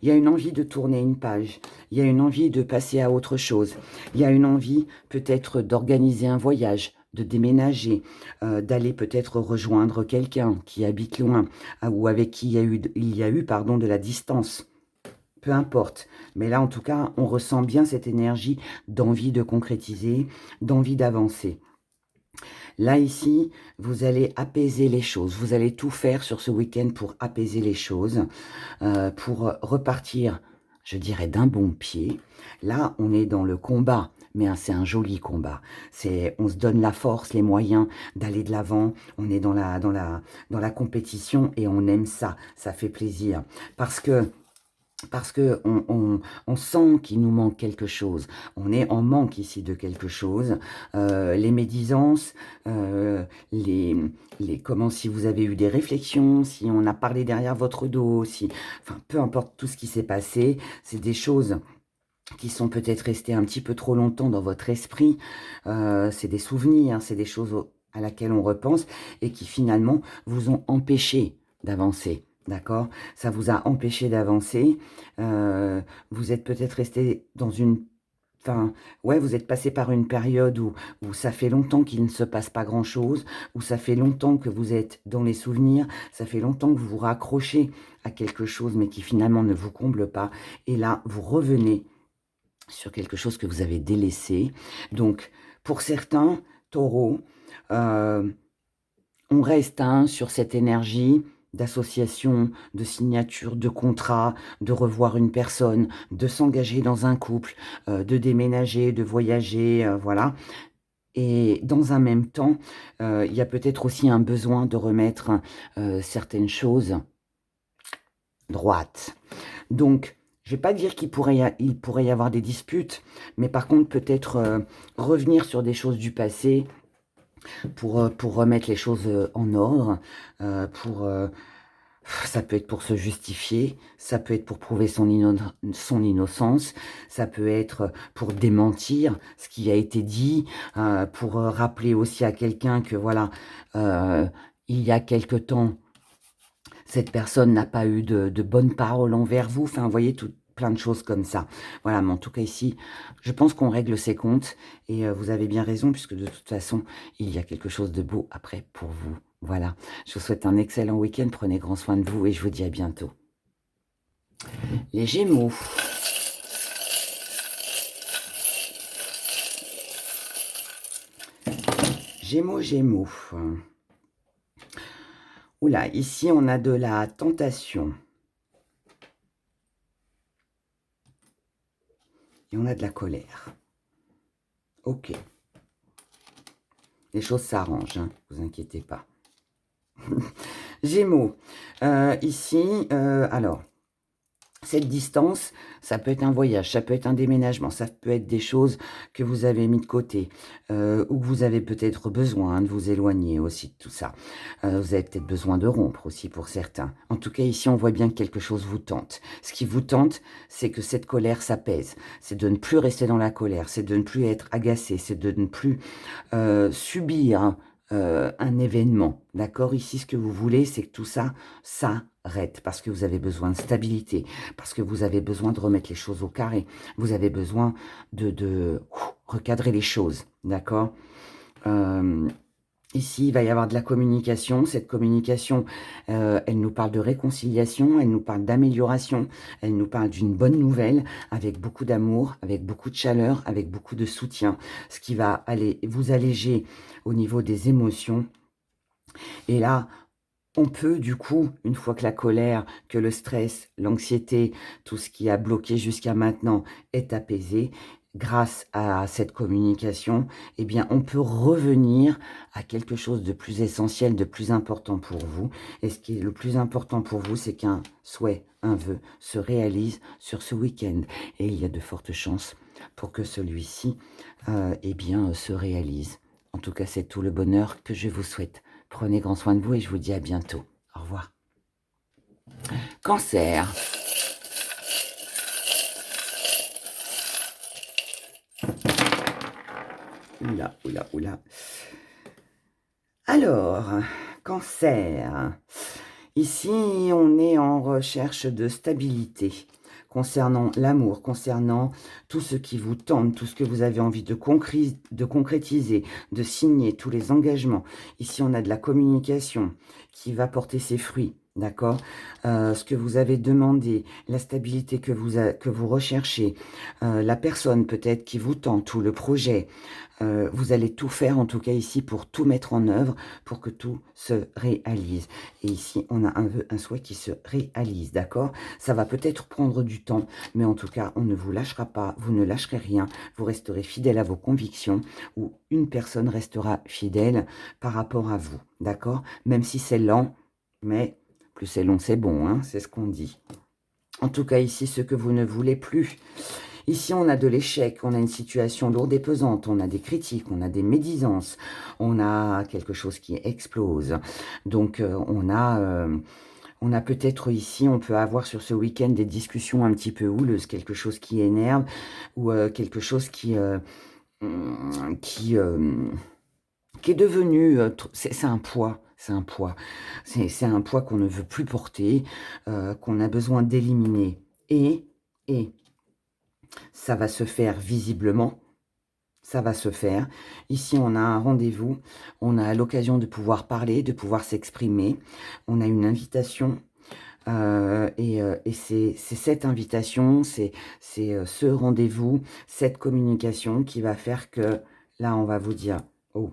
Il y a une envie de tourner une page. Il y a une envie de passer à autre chose. Il y a une envie peut-être d'organiser un voyage, de déménager, d'aller peut-être rejoindre quelqu'un qui habite loin ou avec qui il y a eu de la distance. Peu importe. Mais là, en tout cas, on ressent bien cette énergie d'envie de concrétiser, d'envie d'avancer. Là, ici, vous allez apaiser les choses. Vous allez tout faire sur ce week-end pour apaiser les choses, pour repartir, je dirais, d'un bon pied. Là, on est dans le combat, mais c'est un joli combat. On se donne la force, les moyens d'aller de l'avant. On est dans la compétition et on aime ça. Ça fait plaisir. Parce que parce que on sent qu'il nous manque quelque chose. On est en manque ici de quelque chose. Les médisances, les, comment, si vous avez eu des réflexions, si on a parlé derrière votre dos, si, enfin, peu importe tout ce qui s'est passé, c'est des choses qui sont peut-être restées un petit peu trop longtemps dans votre esprit. C'est des souvenirs, c'est des choses à laquelle on repense et qui finalement vous ont empêché d'avancer. D'accord? Ça vous a empêché d'avancer. Vous êtes peut-être resté dans une... Enfin, ouais, vous êtes passé par une période où ça fait longtemps qu'il ne se passe pas grand-chose, où ça fait longtemps que vous êtes dans les souvenirs, ça fait longtemps que vous vous raccrochez à quelque chose, mais qui finalement ne vous comble pas. Et là, vous revenez sur quelque chose que vous avez délaissé. Donc, pour certains, taureaux, euh, on reste sur cette énergie d'association, de signature, de contrat, de revoir une personne, de s'engager dans un couple, de déménager, de voyager, voilà. Et dans un même temps, il y a peut-être aussi un besoin de remettre certaines choses droites. Donc, je ne vais pas dire il pourrait y avoir des disputes, mais par contre, peut-être revenir sur des choses du passé pour remettre les choses en ordre, pour, ça peut être pour se justifier, ça peut être pour prouver son innocence, ça peut être pour démentir ce qui a été dit, pour rappeler aussi à quelqu'un que voilà, il y a quelque temps, cette personne n'a pas eu de bonnes paroles envers vous. Enfin, vous voyez, plein de choses comme ça. Voilà, mais en tout cas ici, je pense qu'on règle ses comptes. Et vous avez bien raison, puisque de toute façon, il y a quelque chose de beau après pour vous. Voilà, je vous souhaite un excellent week-end. Prenez grand soin de vous et je vous dis à bientôt. Les Gémeaux. Gémeaux, Gémeaux. Oula, ici, on a de la tentation. Et on a de la colère. Ok. Les choses s'arrangent, hein, vous inquiétez pas. Gémeaux. Ici, alors, cette distance, ça peut être un voyage, ça peut être un déménagement, ça peut être des choses que vous avez mis de côté, ou que vous avez peut-être besoin de vous éloigner aussi de tout ça. Vous avez peut-être besoin de rompre aussi pour certains. En tout cas, ici, on voit bien que quelque chose vous tente. Ce qui vous tente, c'est que cette colère s'apaise. C'est de ne plus rester dans la colère, c'est de ne plus être agacé, c'est de ne plus subir un événement. D'accord? Ici, ce que vous voulez, c'est que tout ça s'arrête parce que vous avez besoin de stabilité, parce que vous avez besoin de remettre les choses au carré, vous avez besoin de recadrer les choses. D'accord? Ici, il va y avoir de la communication. Cette communication, elle nous parle de réconciliation, elle nous parle d'amélioration, elle nous parle d'une bonne nouvelle, avec beaucoup d'amour, avec beaucoup de chaleur, avec beaucoup de soutien, ce qui va aller vous alléger au niveau des émotions. Et là, on peut, du coup, une fois que la colère, que le stress, l'anxiété, tout ce qui a bloqué jusqu'à maintenant est apaisé, grâce à cette communication, eh bien, on peut revenir à quelque chose de plus essentiel, de plus important pour vous. Et ce qui est le plus important pour vous, c'est qu'un souhait, un vœu se réalise sur ce week-end. Et il y a de fortes chances pour que celui-ci, eh bien, se réalise. En tout cas, c'est tout le bonheur que je vous souhaite. Prenez grand soin de vous et je vous dis à bientôt. Au revoir. Cancer. Oula, oula, oula. Alors, cancer. Ici, on est en recherche de stabilité concernant l'amour, concernant tout ce qui vous tente, tout ce que vous avez envie de concrétiser, de signer, tous les engagements. Ici, on a de la communication qui va porter ses fruits. D'accord? Ce que vous avez demandé, la stabilité que vous recherchez, la personne peut-être qui vous tente, ou le projet, vous allez tout faire, en tout cas ici, pour tout mettre en œuvre, pour que tout se réalise. Et ici, on a un souhait qui se réalise, d'accord? Ça va peut-être prendre du temps, mais en tout cas, on ne vous lâchera pas, vous ne lâcherez rien, vous resterez fidèle à vos convictions, ou une personne restera fidèle par rapport à vous, d'accord? Même si c'est lent, mais plus c'est long, c'est bon, hein, c'est ce qu'on dit. En tout cas, ici, ce que vous ne voulez plus. Ici, on a de l'échec, on a une situation lourde et pesante, on a des critiques, on a des médisances, on a quelque chose qui explose. Donc, on a peut-être ici, on peut avoir sur ce week-end des discussions un petit peu houleuses, quelque chose qui énerve ou quelque chose qui, qui est devenu, c'est un poids, c'est un poids. C'est un poids qu'on ne veut plus porter, qu'on a besoin d'éliminer. Et ça va se faire visiblement, ça va se faire. Ici, on a un rendez-vous, on a l'occasion de pouvoir parler, de pouvoir s'exprimer. On a une invitation et c'est cette invitation, c'est ce rendez-vous, cette communication qui va faire que là, on va vous dire: «Oh,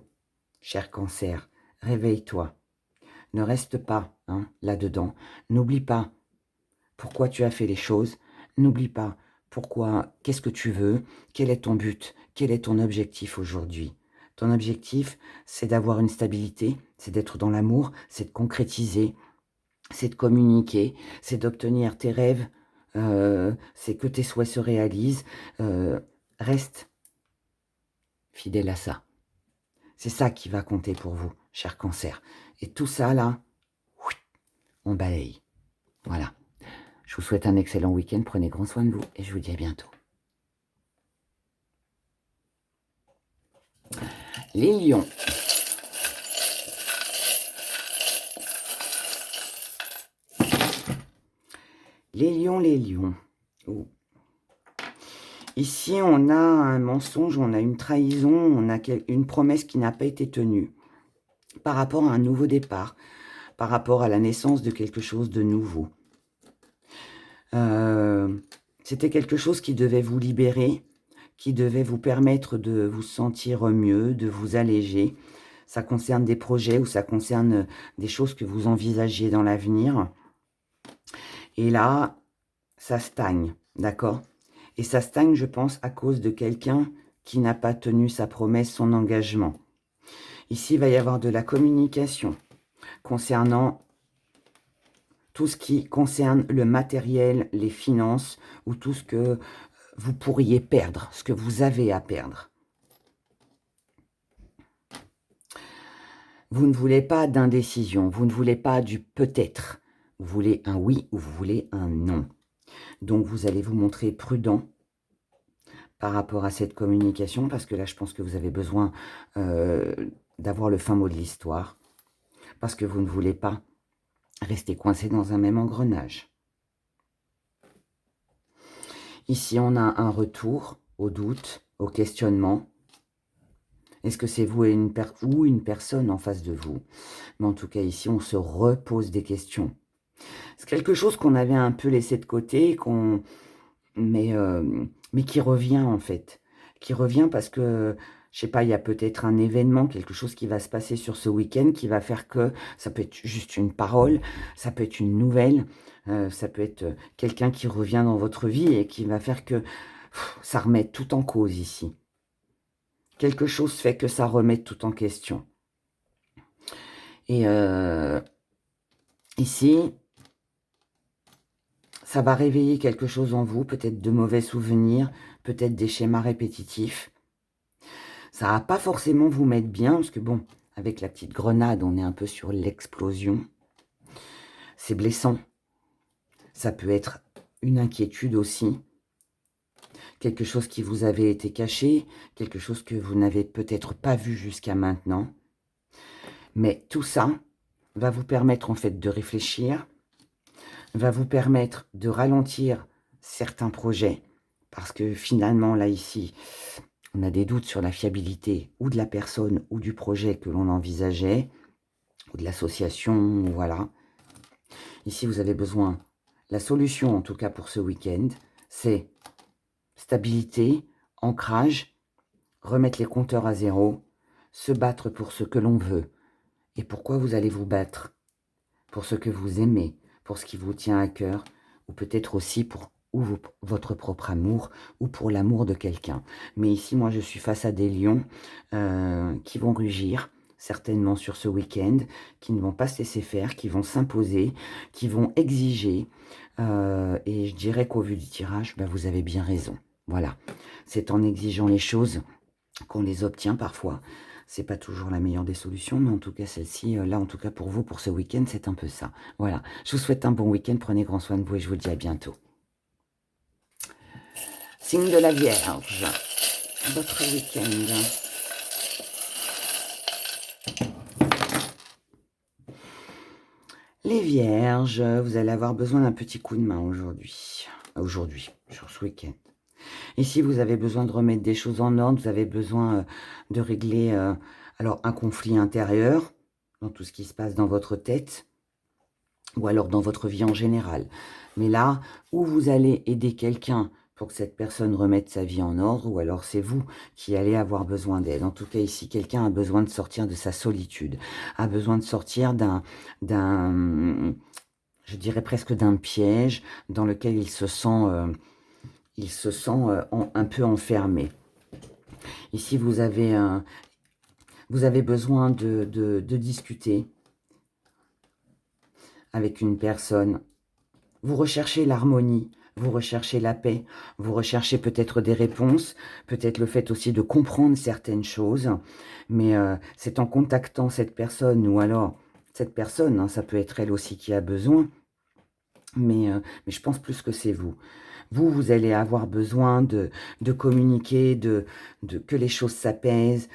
cher Cancer, réveille-toi. Ne reste pas, hein, là-dedans. N'oublie pas pourquoi tu as fait les choses. N'oublie pas qu'est-ce que tu veux, quel est ton but, quel est ton objectif aujourd'hui. Ton objectif, c'est d'avoir une stabilité, c'est d'être dans l'amour, c'est de concrétiser, c'est de communiquer, c'est d'obtenir tes rêves, c'est que tes souhaits se réalisent. Reste fidèle à ça. C'est ça qui va compter pour vous, cher Cancer. Et tout ça, là, on balaye. Voilà. Je vous souhaite un excellent week-end. Prenez grand soin de vous et je vous dis à bientôt. Les lions. Les lions, les lions. Oh. Ici, on a un mensonge, on a une trahison, on a une promesse qui n'a pas été tenue par rapport à un nouveau départ, par rapport à la naissance de quelque chose de nouveau. C'était quelque chose qui devait vous libérer, qui devait vous permettre de vous sentir mieux, de vous alléger. Ça concerne des projets ou ça concerne des choses que vous envisagiez dans l'avenir. Et là, ça stagne, d'accord? Et ça stagne, je pense, à cause de quelqu'un qui n'a pas tenu sa promesse, son engagement. Ici, il va y avoir de la communication concernant tout ce qui concerne le matériel, les finances, ou tout ce que vous pourriez perdre, ce que vous avez à perdre. Vous ne voulez pas d'indécision, vous ne voulez pas du peut-être. Vous voulez un oui ou vous voulez un non. Donc, vous allez vous montrer prudent par rapport à cette communication, parce que là, je pense que vous avez besoin d'avoir le fin mot de l'histoire, parce que vous ne voulez pas rester coincé dans un même engrenage. Ici, on a un retour au doute, au questionnement. Est-ce que c'est vous et ou une personne en face de vous? Mais en tout cas, ici, on se repose des questions. C'est quelque chose qu'on avait un peu laissé de côté, mais qui revient en fait. Qui revient parce que, je sais pas, il y a peut-être un événement, quelque chose qui va se passer sur ce week-end qui va faire que ça peut être juste une parole, ça peut être une nouvelle, ça peut être quelqu'un qui revient dans votre vie et qui va faire que ça remet tout en cause ici. Quelque chose fait que ça remet tout en question. Et ici, ça va réveiller quelque chose en vous, peut-être de mauvais souvenirs, peut-être des schémas répétitifs. Ça va pas forcément vous mettre bien, parce que bon, avec la petite grenade, on est un peu sur l'explosion. C'est blessant. Ça peut être une inquiétude aussi. Quelque chose qui vous avait été caché, quelque chose que vous n'avez peut-être pas vu jusqu'à maintenant. Mais tout ça va vous permettre en fait de réfléchir, va vous permettre de ralentir certains projets, parce que finalement, là, ici, on a des doutes sur la fiabilité ou de la personne ou du projet que l'on envisageait, ou de l'association, voilà. Ici, vous avez besoin, la solution en tout cas pour ce week-end, c'est stabilité, ancrage, remettre les compteurs à zéro, se battre pour ce que l'on veut. Et pourquoi vous allez vous battre? Pour ce que vous aimez, pour ce qui vous tient à cœur, ou peut-être aussi pour votre propre amour, ou pour l'amour de quelqu'un. Mais ici, moi, je suis face à des lions qui vont rugir, certainement sur ce week-end, qui ne vont pas se laisser faire, qui vont s'imposer, qui vont exiger. Et je dirais qu'au vu du tirage, bah, vous avez bien raison. Voilà, c'est en exigeant les choses qu'on les obtient parfois. C'est pas toujours la meilleure des solutions, mais en tout cas, celle-ci, là, en tout cas pour vous, pour ce week-end, c'est un peu ça. Voilà, je vous souhaite un bon week-end, prenez grand soin de vous et je vous dis à bientôt. Signe de la Vierge, votre week-end. Les Vierges, vous allez avoir besoin d'un petit coup de main aujourd'hui. Aujourd'hui, sur ce week-end. Ici, vous avez besoin de remettre des choses en ordre, vous avez besoin de régler alors un conflit intérieur dans tout ce qui se passe dans votre tête ou alors dans votre vie en général. Mais là, où vous allez aider quelqu'un pour que cette personne remette sa vie en ordre, ou alors c'est vous qui allez avoir besoin d'aide. En tout cas, ici, quelqu'un a besoin de sortir de sa solitude, a besoin de sortir je dirais presque d'un piège dans lequel il se sent un peu enfermé. Ici, vous avez besoin de discuter avec une personne. Vous recherchez l'harmonie, vous recherchez la paix, vous recherchez peut-être des réponses, peut-être le fait aussi de comprendre certaines choses, mais c'est en contactant cette personne, ou alors cette personne, hein, ça peut être elle aussi qui a besoin, mais je pense plus que c'est vous. Vous allez avoir besoin de communiquer, que les choses s'apaisent.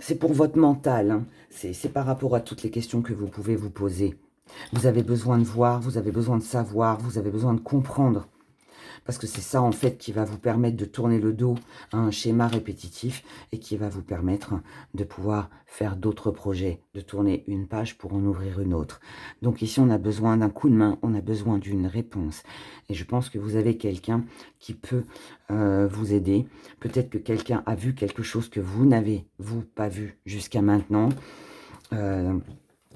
C'est pour votre mental, hein. C'est par rapport à toutes les questions que vous pouvez vous poser. Vous avez besoin de voir, vous avez besoin de savoir, vous avez besoin de comprendre. Parce que c'est ça, en fait, qui va vous permettre de tourner le dos à un schéma répétitif et qui va vous permettre de pouvoir faire d'autres projets, de tourner une page pour en ouvrir une autre. Donc ici, on a besoin d'un coup de main, on a besoin d'une réponse. Et je pense que vous avez quelqu'un qui peut vous aider. Peut-être que quelqu'un a vu quelque chose que vous n'avez, vous, pas vu jusqu'à maintenant.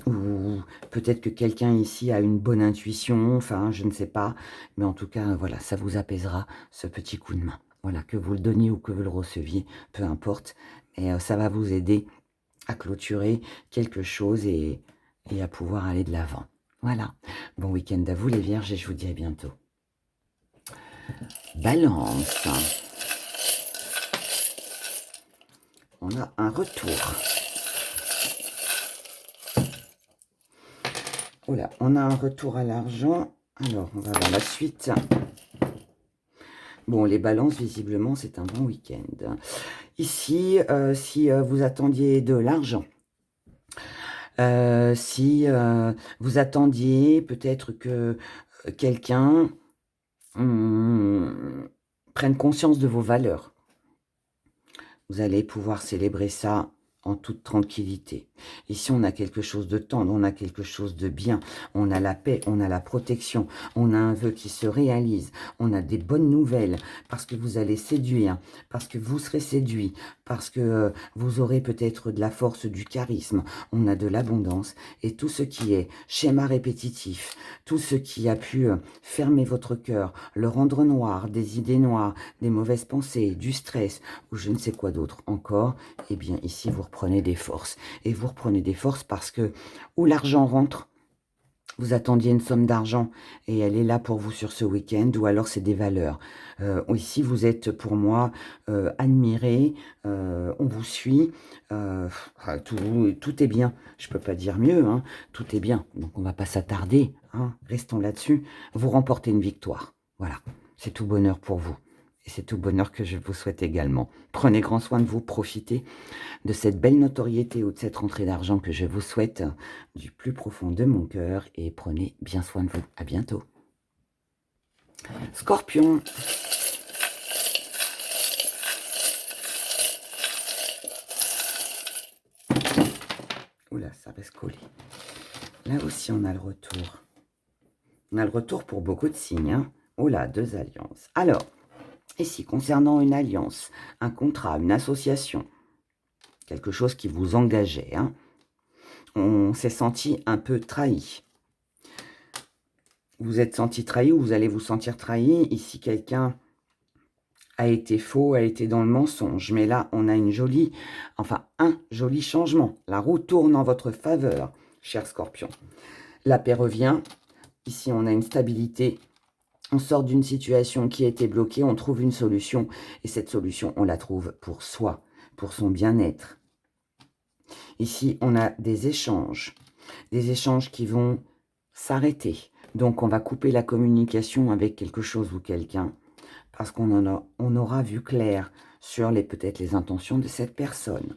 Ou peut-être que quelqu'un ici a une bonne intuition, enfin, je ne sais pas. Mais en tout cas, voilà, ça vous apaisera, ce petit coup de main. Voilà, que vous le donniez ou que vous le receviez, peu importe. Mais ça va vous aider à clôturer quelque chose et à pouvoir aller de l'avant. Voilà. Bon week-end à vous les Vierges et je vous dis à bientôt. Balance. On a un retour. Voilà, on a un retour à l'argent. Alors, on va voir la suite. Bon, les balances, visiblement, c'est un bon week-end. Ici, si vous attendiez de l'argent, si vous attendiez peut-être que quelqu'un prenne conscience de vos valeurs, vous allez pouvoir célébrer ça en toute tranquillité. Ici, on a quelque chose de tendre, on a quelque chose de bien, on a la paix, on a la protection, on a un vœu qui se réalise, on a des bonnes nouvelles, parce que vous allez séduire, parce que vous serez séduit, parce que vous aurez peut-être de la force, du charisme, on a de l'abondance, et tout ce qui est schéma répétitif, tout ce qui a pu fermer votre cœur, le rendre noir, des idées noires, des mauvaises pensées, du stress, ou je ne sais quoi d'autre encore, eh bien ici vous reprenez des forces. Et vous reprenez des forces parce que où l'argent rentre, vous attendiez une somme d'argent et elle est là pour vous sur ce week-end, ou alors c'est des valeurs. Ici, vous êtes pour moi admiré, on vous suit, tout est bien. Je ne peux pas dire mieux, hein, tout est bien. Donc on ne va pas s'attarder, hein, restons là-dessus. Vous remportez une victoire. Voilà, c'est tout bonheur pour vous. Et c'est tout bonheur que je vous souhaite également. Prenez grand soin de vous, profitez de cette belle notoriété ou de cette rentrée d'argent que je vous souhaite du plus profond de mon cœur et prenez bien soin de vous. À bientôt. Scorpion. Oula, ça va se coller. Là aussi, on a le retour. On a le retour pour beaucoup de signes. Hein. Oula, 2 alliances. Alors, ici, concernant une alliance, un contrat, une association, quelque chose qui vous engageait, hein, on s'est senti un peu trahi. Vous êtes senti trahi ou vous allez vous sentir trahi. Ici, quelqu'un a été faux, a été dans le mensonge. Mais là, on a un joli changement. La roue tourne en votre faveur, cher Scorpion. La paix revient. Ici, on a une stabilité. On sort d'une situation qui était bloquée, on trouve une solution. Et cette solution, on la trouve pour soi, pour son bien-être. Ici, on a des échanges qui vont s'arrêter. Donc, on va couper la communication avec quelque chose ou quelqu'un parce on aura vu clair sur peut-être les intentions de cette personne.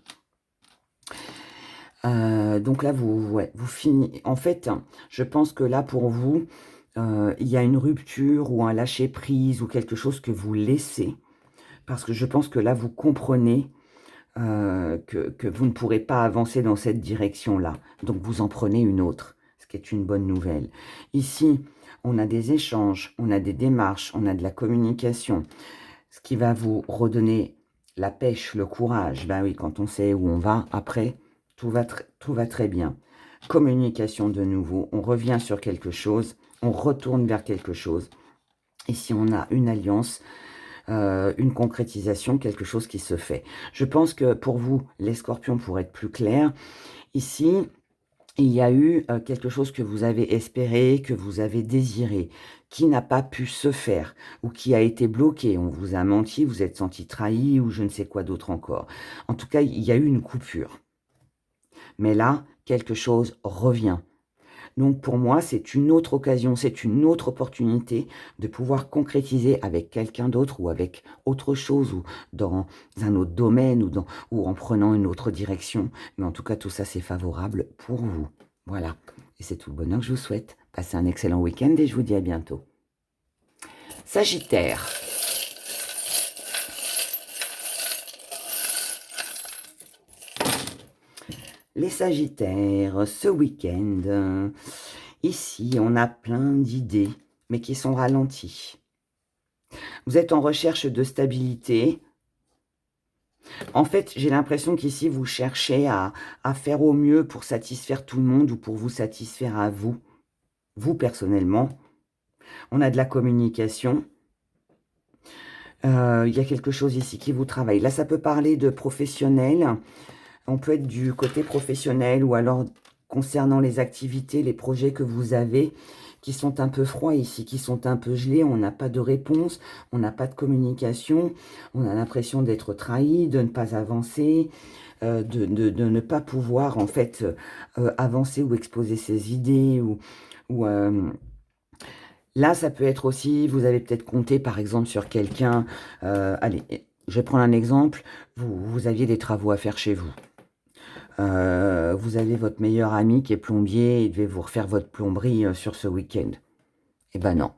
Donc là, vous finissez. En fait, je pense que là, pour vous, il y a une rupture ou un lâcher-prise ou quelque chose que vous laissez. Parce que je pense que là, vous comprenez que vous ne pourrez pas avancer dans cette direction-là. Donc, vous en prenez une autre, ce qui est une bonne nouvelle. Ici, on a des échanges, on a des démarches, on a de la communication, ce qui va vous redonner la pêche, le courage. Ben oui, quand on sait où on va, après, tout va très bien. Communication de nouveau, on revient sur quelque chose, on retourne vers quelque chose. Ici, on a une alliance, une concrétisation, quelque chose qui se fait. Je pense que pour vous, les scorpions, pour être plus clair, ici, il y a eu quelque chose que vous avez espéré, que vous avez désiré, qui n'a pas pu se faire, ou qui a été bloqué. On vous a menti, vous êtes senti trahi, ou je ne sais quoi d'autre encore. En tout cas, il y a eu une coupure. Mais là, quelque chose revient. Donc pour moi, c'est une autre occasion, c'est une autre opportunité de pouvoir concrétiser avec quelqu'un d'autre ou avec autre chose ou dans un autre domaine ou en prenant une autre direction. Mais en tout cas, tout ça, c'est favorable pour vous. Voilà. Et c'est tout le bonheur que je vous souhaite. Passez un excellent week-end et je vous dis à bientôt. Sagittaire. Les Sagittaires, ce week-end, ici, on a plein d'idées, mais qui sont ralenties. Vous êtes en recherche de stabilité. En fait, j'ai l'impression qu'ici, vous cherchez à faire au mieux pour satisfaire tout le monde ou pour vous satisfaire à vous personnellement. On a de la communication. Il y a quelque chose ici qui vous travaille. Là, ça peut parler de professionnel. On peut être du côté professionnel ou alors concernant les activités, les projets que vous avez qui sont un peu froids ici, qui sont un peu gelés. On n'a pas de réponse, on n'a pas de communication. On a l'impression d'être trahi, de ne pas avancer, de ne pas pouvoir en fait avancer ou exposer ses idées. Là, ça peut être aussi, vous avez peut-être compté par exemple sur quelqu'un. Allez, je vais prendre un exemple. Vous aviez des travaux à faire chez vous. Vous avez votre meilleur ami qui est plombier, il devait vous refaire votre plomberie sur ce week-end. Eh ben non,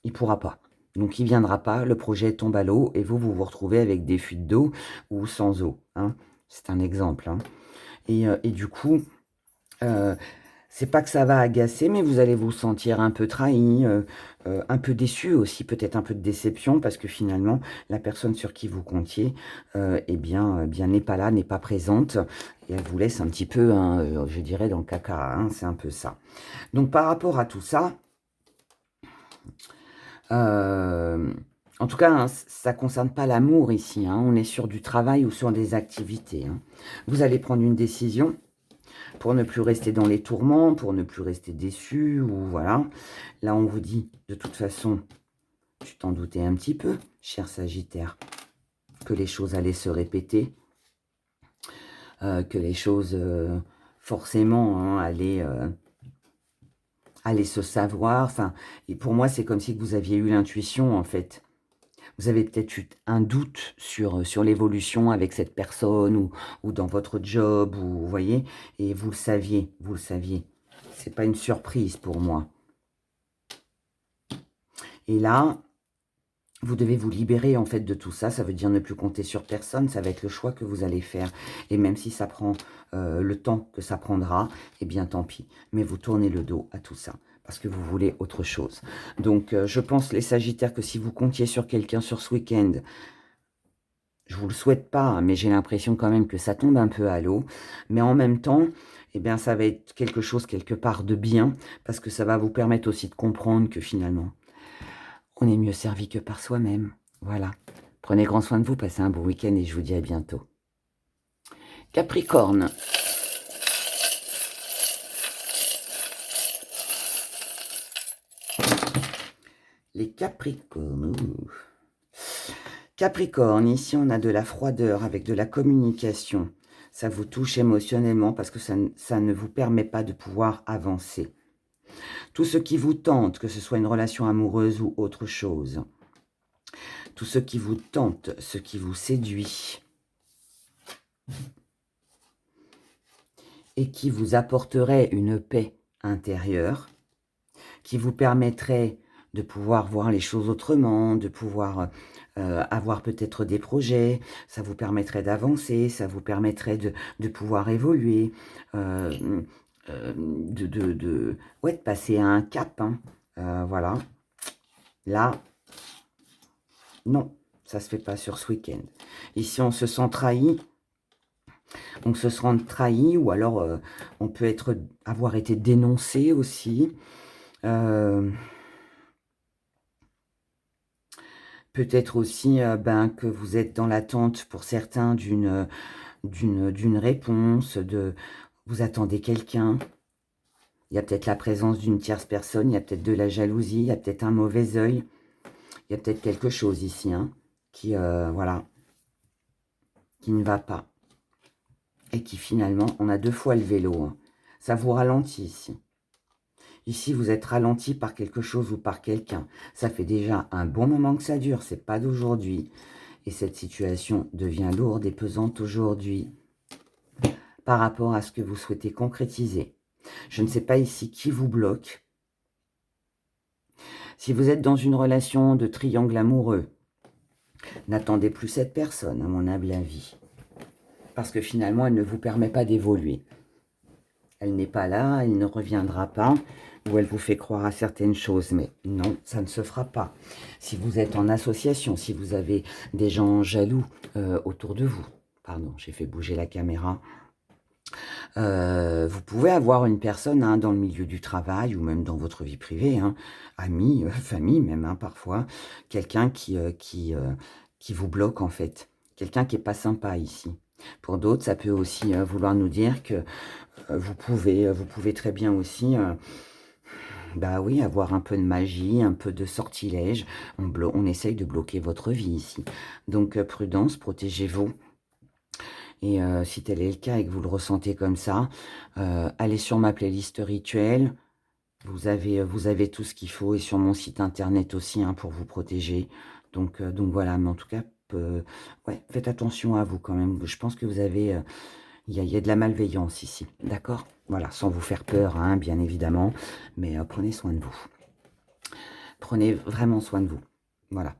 il ne pourra pas. Donc il ne viendra pas, le projet tombe à l'eau et vous vous retrouvez avec des fuites d'eau ou sans eau. Hein. C'est un exemple. Hein. Et du coup, c'est pas que ça va agacer, mais vous allez vous sentir un peu trahi, un peu déçu aussi, peut-être un peu de déception, parce que finalement, la personne sur qui vous comptiez, eh bien n'est pas là, n'est pas présente, et elle vous laisse un petit peu, hein, je dirais, dans le caca, hein, c'est un peu ça. Donc par rapport à tout ça, en tout cas, hein, ça ne concerne pas l'amour ici, hein, on est sur du travail ou sur des activités. Hein. Vous allez prendre une décision, pour ne plus rester dans les tourments, pour ne plus rester déçu, ou voilà. Là, on vous dit, de toute façon, tu t'en doutais un petit peu, cher Sagittaire, que les choses allaient se répéter, que les choses, forcément, hein, allaient se savoir. Enfin, et pour moi, c'est comme si vous aviez eu l'intuition, en fait. Vous avez peut-être eu un doute sur l'évolution avec cette personne ou dans votre job, ou, vous voyez, et vous le saviez, vous le saviez. C'est pas une surprise pour moi. Et là, vous devez vous libérer en fait de tout ça. Ça veut dire ne plus compter sur personne. Ça va être le choix que vous allez faire. Et même si ça prend le temps que ça prendra, eh bien tant pis. Mais vous tournez le dos à tout ça. Parce que vous voulez autre chose. Donc, je pense, les Sagittaires, que si vous comptiez sur quelqu'un sur ce week-end, je vous le souhaite pas, hein, mais j'ai l'impression quand même que ça tombe un peu à l'eau. Mais en même temps, eh bien, ça va être quelque chose, quelque part, de bien, parce que ça va vous permettre aussi de comprendre que finalement, on est mieux servi que par soi-même. Voilà. Prenez grand soin de vous, passez un bon week-end et je vous dis à bientôt. Capricorne. Les Capricornes. Capricorne, ici on a de la froideur avec de la communication. Ça vous touche émotionnellement parce que ça ne vous permet pas de pouvoir avancer. Tout ce qui vous tente, que ce soit une relation amoureuse ou autre chose, tout ce qui vous tente, ce qui vous séduit, et qui vous apporterait une paix intérieure, qui vous permettrait de pouvoir voir les choses autrement, de pouvoir avoir peut-être des projets, ça vous permettrait d'avancer, ça vous permettrait de pouvoir évoluer, de passer à un cap, hein. Voilà. Là, non, ça se fait pas sur ce week-end. Ici, on se sent trahi. On se sent trahi, ou alors on peut avoir été dénoncé aussi. Peut-être aussi que vous êtes dans l'attente pour certains d'une réponse, vous attendez quelqu'un. Il y a peut-être la présence d'une tierce personne, il y a peut-être de la jalousie, il y a peut-être un mauvais œil. Il y a peut-être quelque chose ici qui, voilà, qui ne va pas. Et qui finalement, on a 2 fois le vélo. Hein. Ça vous ralentit ici. Ici, vous êtes ralenti par quelque chose ou par quelqu'un. Ça fait déjà un bon moment que ça dure, c'est pas d'aujourd'hui. Et cette situation devient lourde et pesante aujourd'hui par rapport à ce que vous souhaitez concrétiser. Je ne sais pas ici qui vous bloque. Si vous êtes dans une relation de triangle amoureux, n'attendez plus cette personne, à mon humble avis. Parce que finalement, elle ne vous permet pas d'évoluer. Elle n'est pas là, elle ne reviendra pas, ou elle vous fait croire à certaines choses. Mais non, ça ne se fera pas. Si vous êtes en association, si vous avez des gens jaloux autour de vous, pardon, j'ai fait bouger la caméra, vous pouvez avoir une personne dans le milieu du travail ou même dans votre vie privée, amis, famille même parfois, quelqu'un qui vous bloque en fait, quelqu'un qui n'est pas sympa ici. Pour d'autres, ça peut aussi vouloir nous dire que vous pouvez très bien aussi oui, avoir un peu de magie, un peu de sortilège. On essaye de bloquer votre vie ici. Donc prudence, protégez-vous. Et si tel est le cas et que vous le ressentez comme ça, allez sur ma playlist rituelle. Vous avez tout ce qu'il faut, et sur mon site internet aussi pour vous protéger. Donc voilà, mais en tout cas, ouais, faites attention à vous quand même. Je pense que vous avez... il y a de la malveillance ici, d'accord? Voilà, sans vous faire peur, bien évidemment. Mais prenez soin de vous. Prenez vraiment soin de vous. Voilà.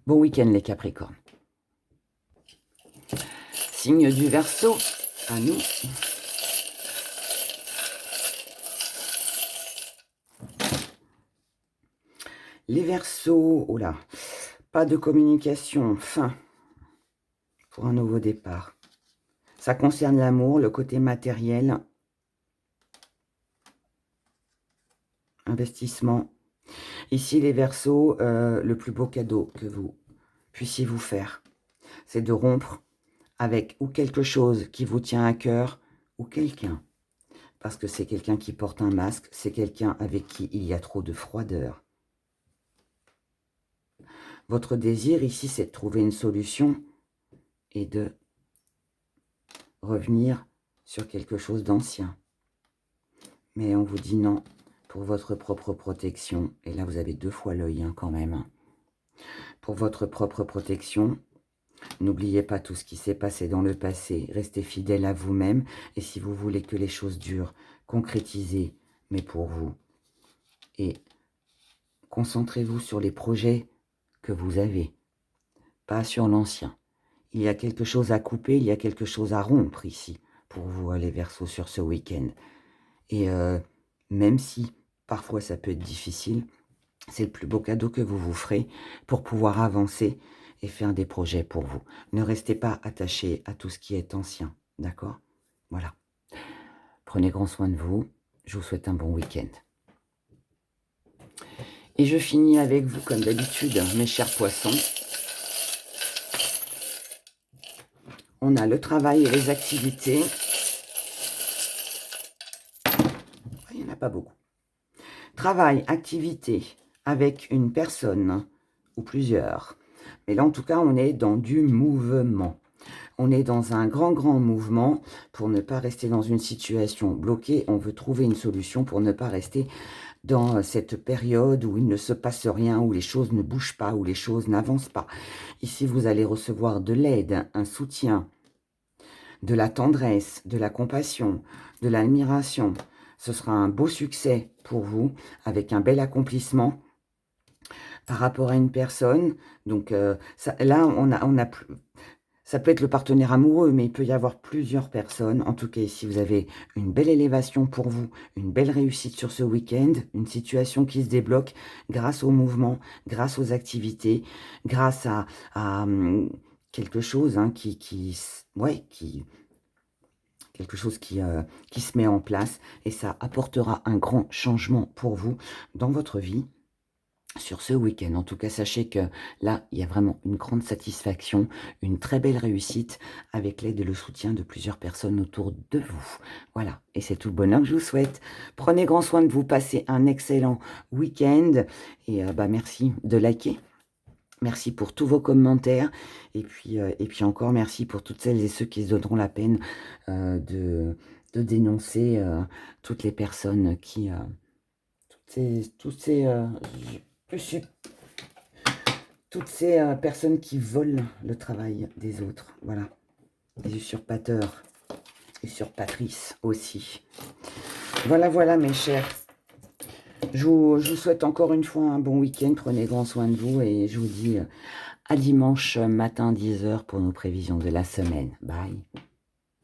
Bon week-end les Capricornes. Signe du Verseau, à nous. Les Verseaux, oh là, pas de communication, fin pour un nouveau départ. Ça concerne l'amour, le côté matériel, investissement. Ici, les Verseaux, le plus beau cadeau que vous puissiez vous faire, c'est de rompre avec ou quelque chose qui vous tient à cœur ou quelqu'un. Parce que c'est quelqu'un qui porte un masque, c'est quelqu'un avec qui il y a trop de froideur. Votre désir ici, c'est de trouver une solution et de revenir sur quelque chose d'ancien. Mais on vous dit non, pour votre propre protection. Et là, vous avez 2 fois l'œil quand même. Pour votre propre protection, n'oubliez pas tout ce qui s'est passé dans le passé. Restez fidèle à vous-même. Et si vous voulez que les choses durent, concrétisez, mais pour vous. Et concentrez-vous sur les projets que vous avez, pas sur l'ancien. Il y a quelque chose à couper, il y a quelque chose à rompre ici, pour vous, les Verseaux, sur ce week-end. Et même si parfois ça peut être difficile, c'est le plus beau cadeau que vous vous ferez pour pouvoir avancer et faire des projets pour vous. Ne restez pas attachés à tout ce qui est ancien, d'accord? Voilà. Prenez grand soin de vous. Je vous souhaite un bon week-end. Et je finis avec vous, comme d'habitude, mes chers poissons. on a le travail et les activités. Il n'y en a pas beaucoup. Travail, activité avec une personne ou plusieurs. Mais là, en tout cas, on est dans du mouvement. On est dans un grand mouvement pour ne pas rester dans une situation bloquée. On veut trouver une solution pour ne pas rester dans cette période où il ne se passe rien, où les choses ne bougent pas, où les choses n'avancent pas. Ici, vous allez recevoir de l'aide, un soutien, de la tendresse, de la compassion, de l'admiration. Ce sera un beau succès pour vous, avec un bel accomplissement par rapport à une personne. Donc là, ça peut être le partenaire amoureux, mais il peut y avoir plusieurs personnes. En tout cas, ici, vous avez une belle élévation pour vous, une belle réussite sur ce week-end, une situation qui se débloque grâce au mouvement, grâce aux activités, grâce à quelque chose quelque chose qui se met en place, et ça apportera un grand changement pour vous dans votre vie sur ce week-end. En tout cas, sachez que là, il y a vraiment une grande satisfaction, une très belle réussite avec l'aide et le soutien de plusieurs personnes autour de vous. Voilà, et c'est tout le bonheur que je vous souhaite. Prenez grand soin de vous, passer un excellent week-end, et merci de liker. Merci pour tous vos commentaires, et puis encore merci pour toutes celles et ceux qui se donneront la peine de dénoncer toutes les personnes qui... toutes ces personnes qui volent le travail des autres. Voilà, les usurpateurs, usurpatrices aussi. Voilà mes chers. Je vous souhaite encore une fois un bon week-end. Prenez grand soin de vous et je vous dis à dimanche matin 10 h pour nos prévisions de la semaine. Bye.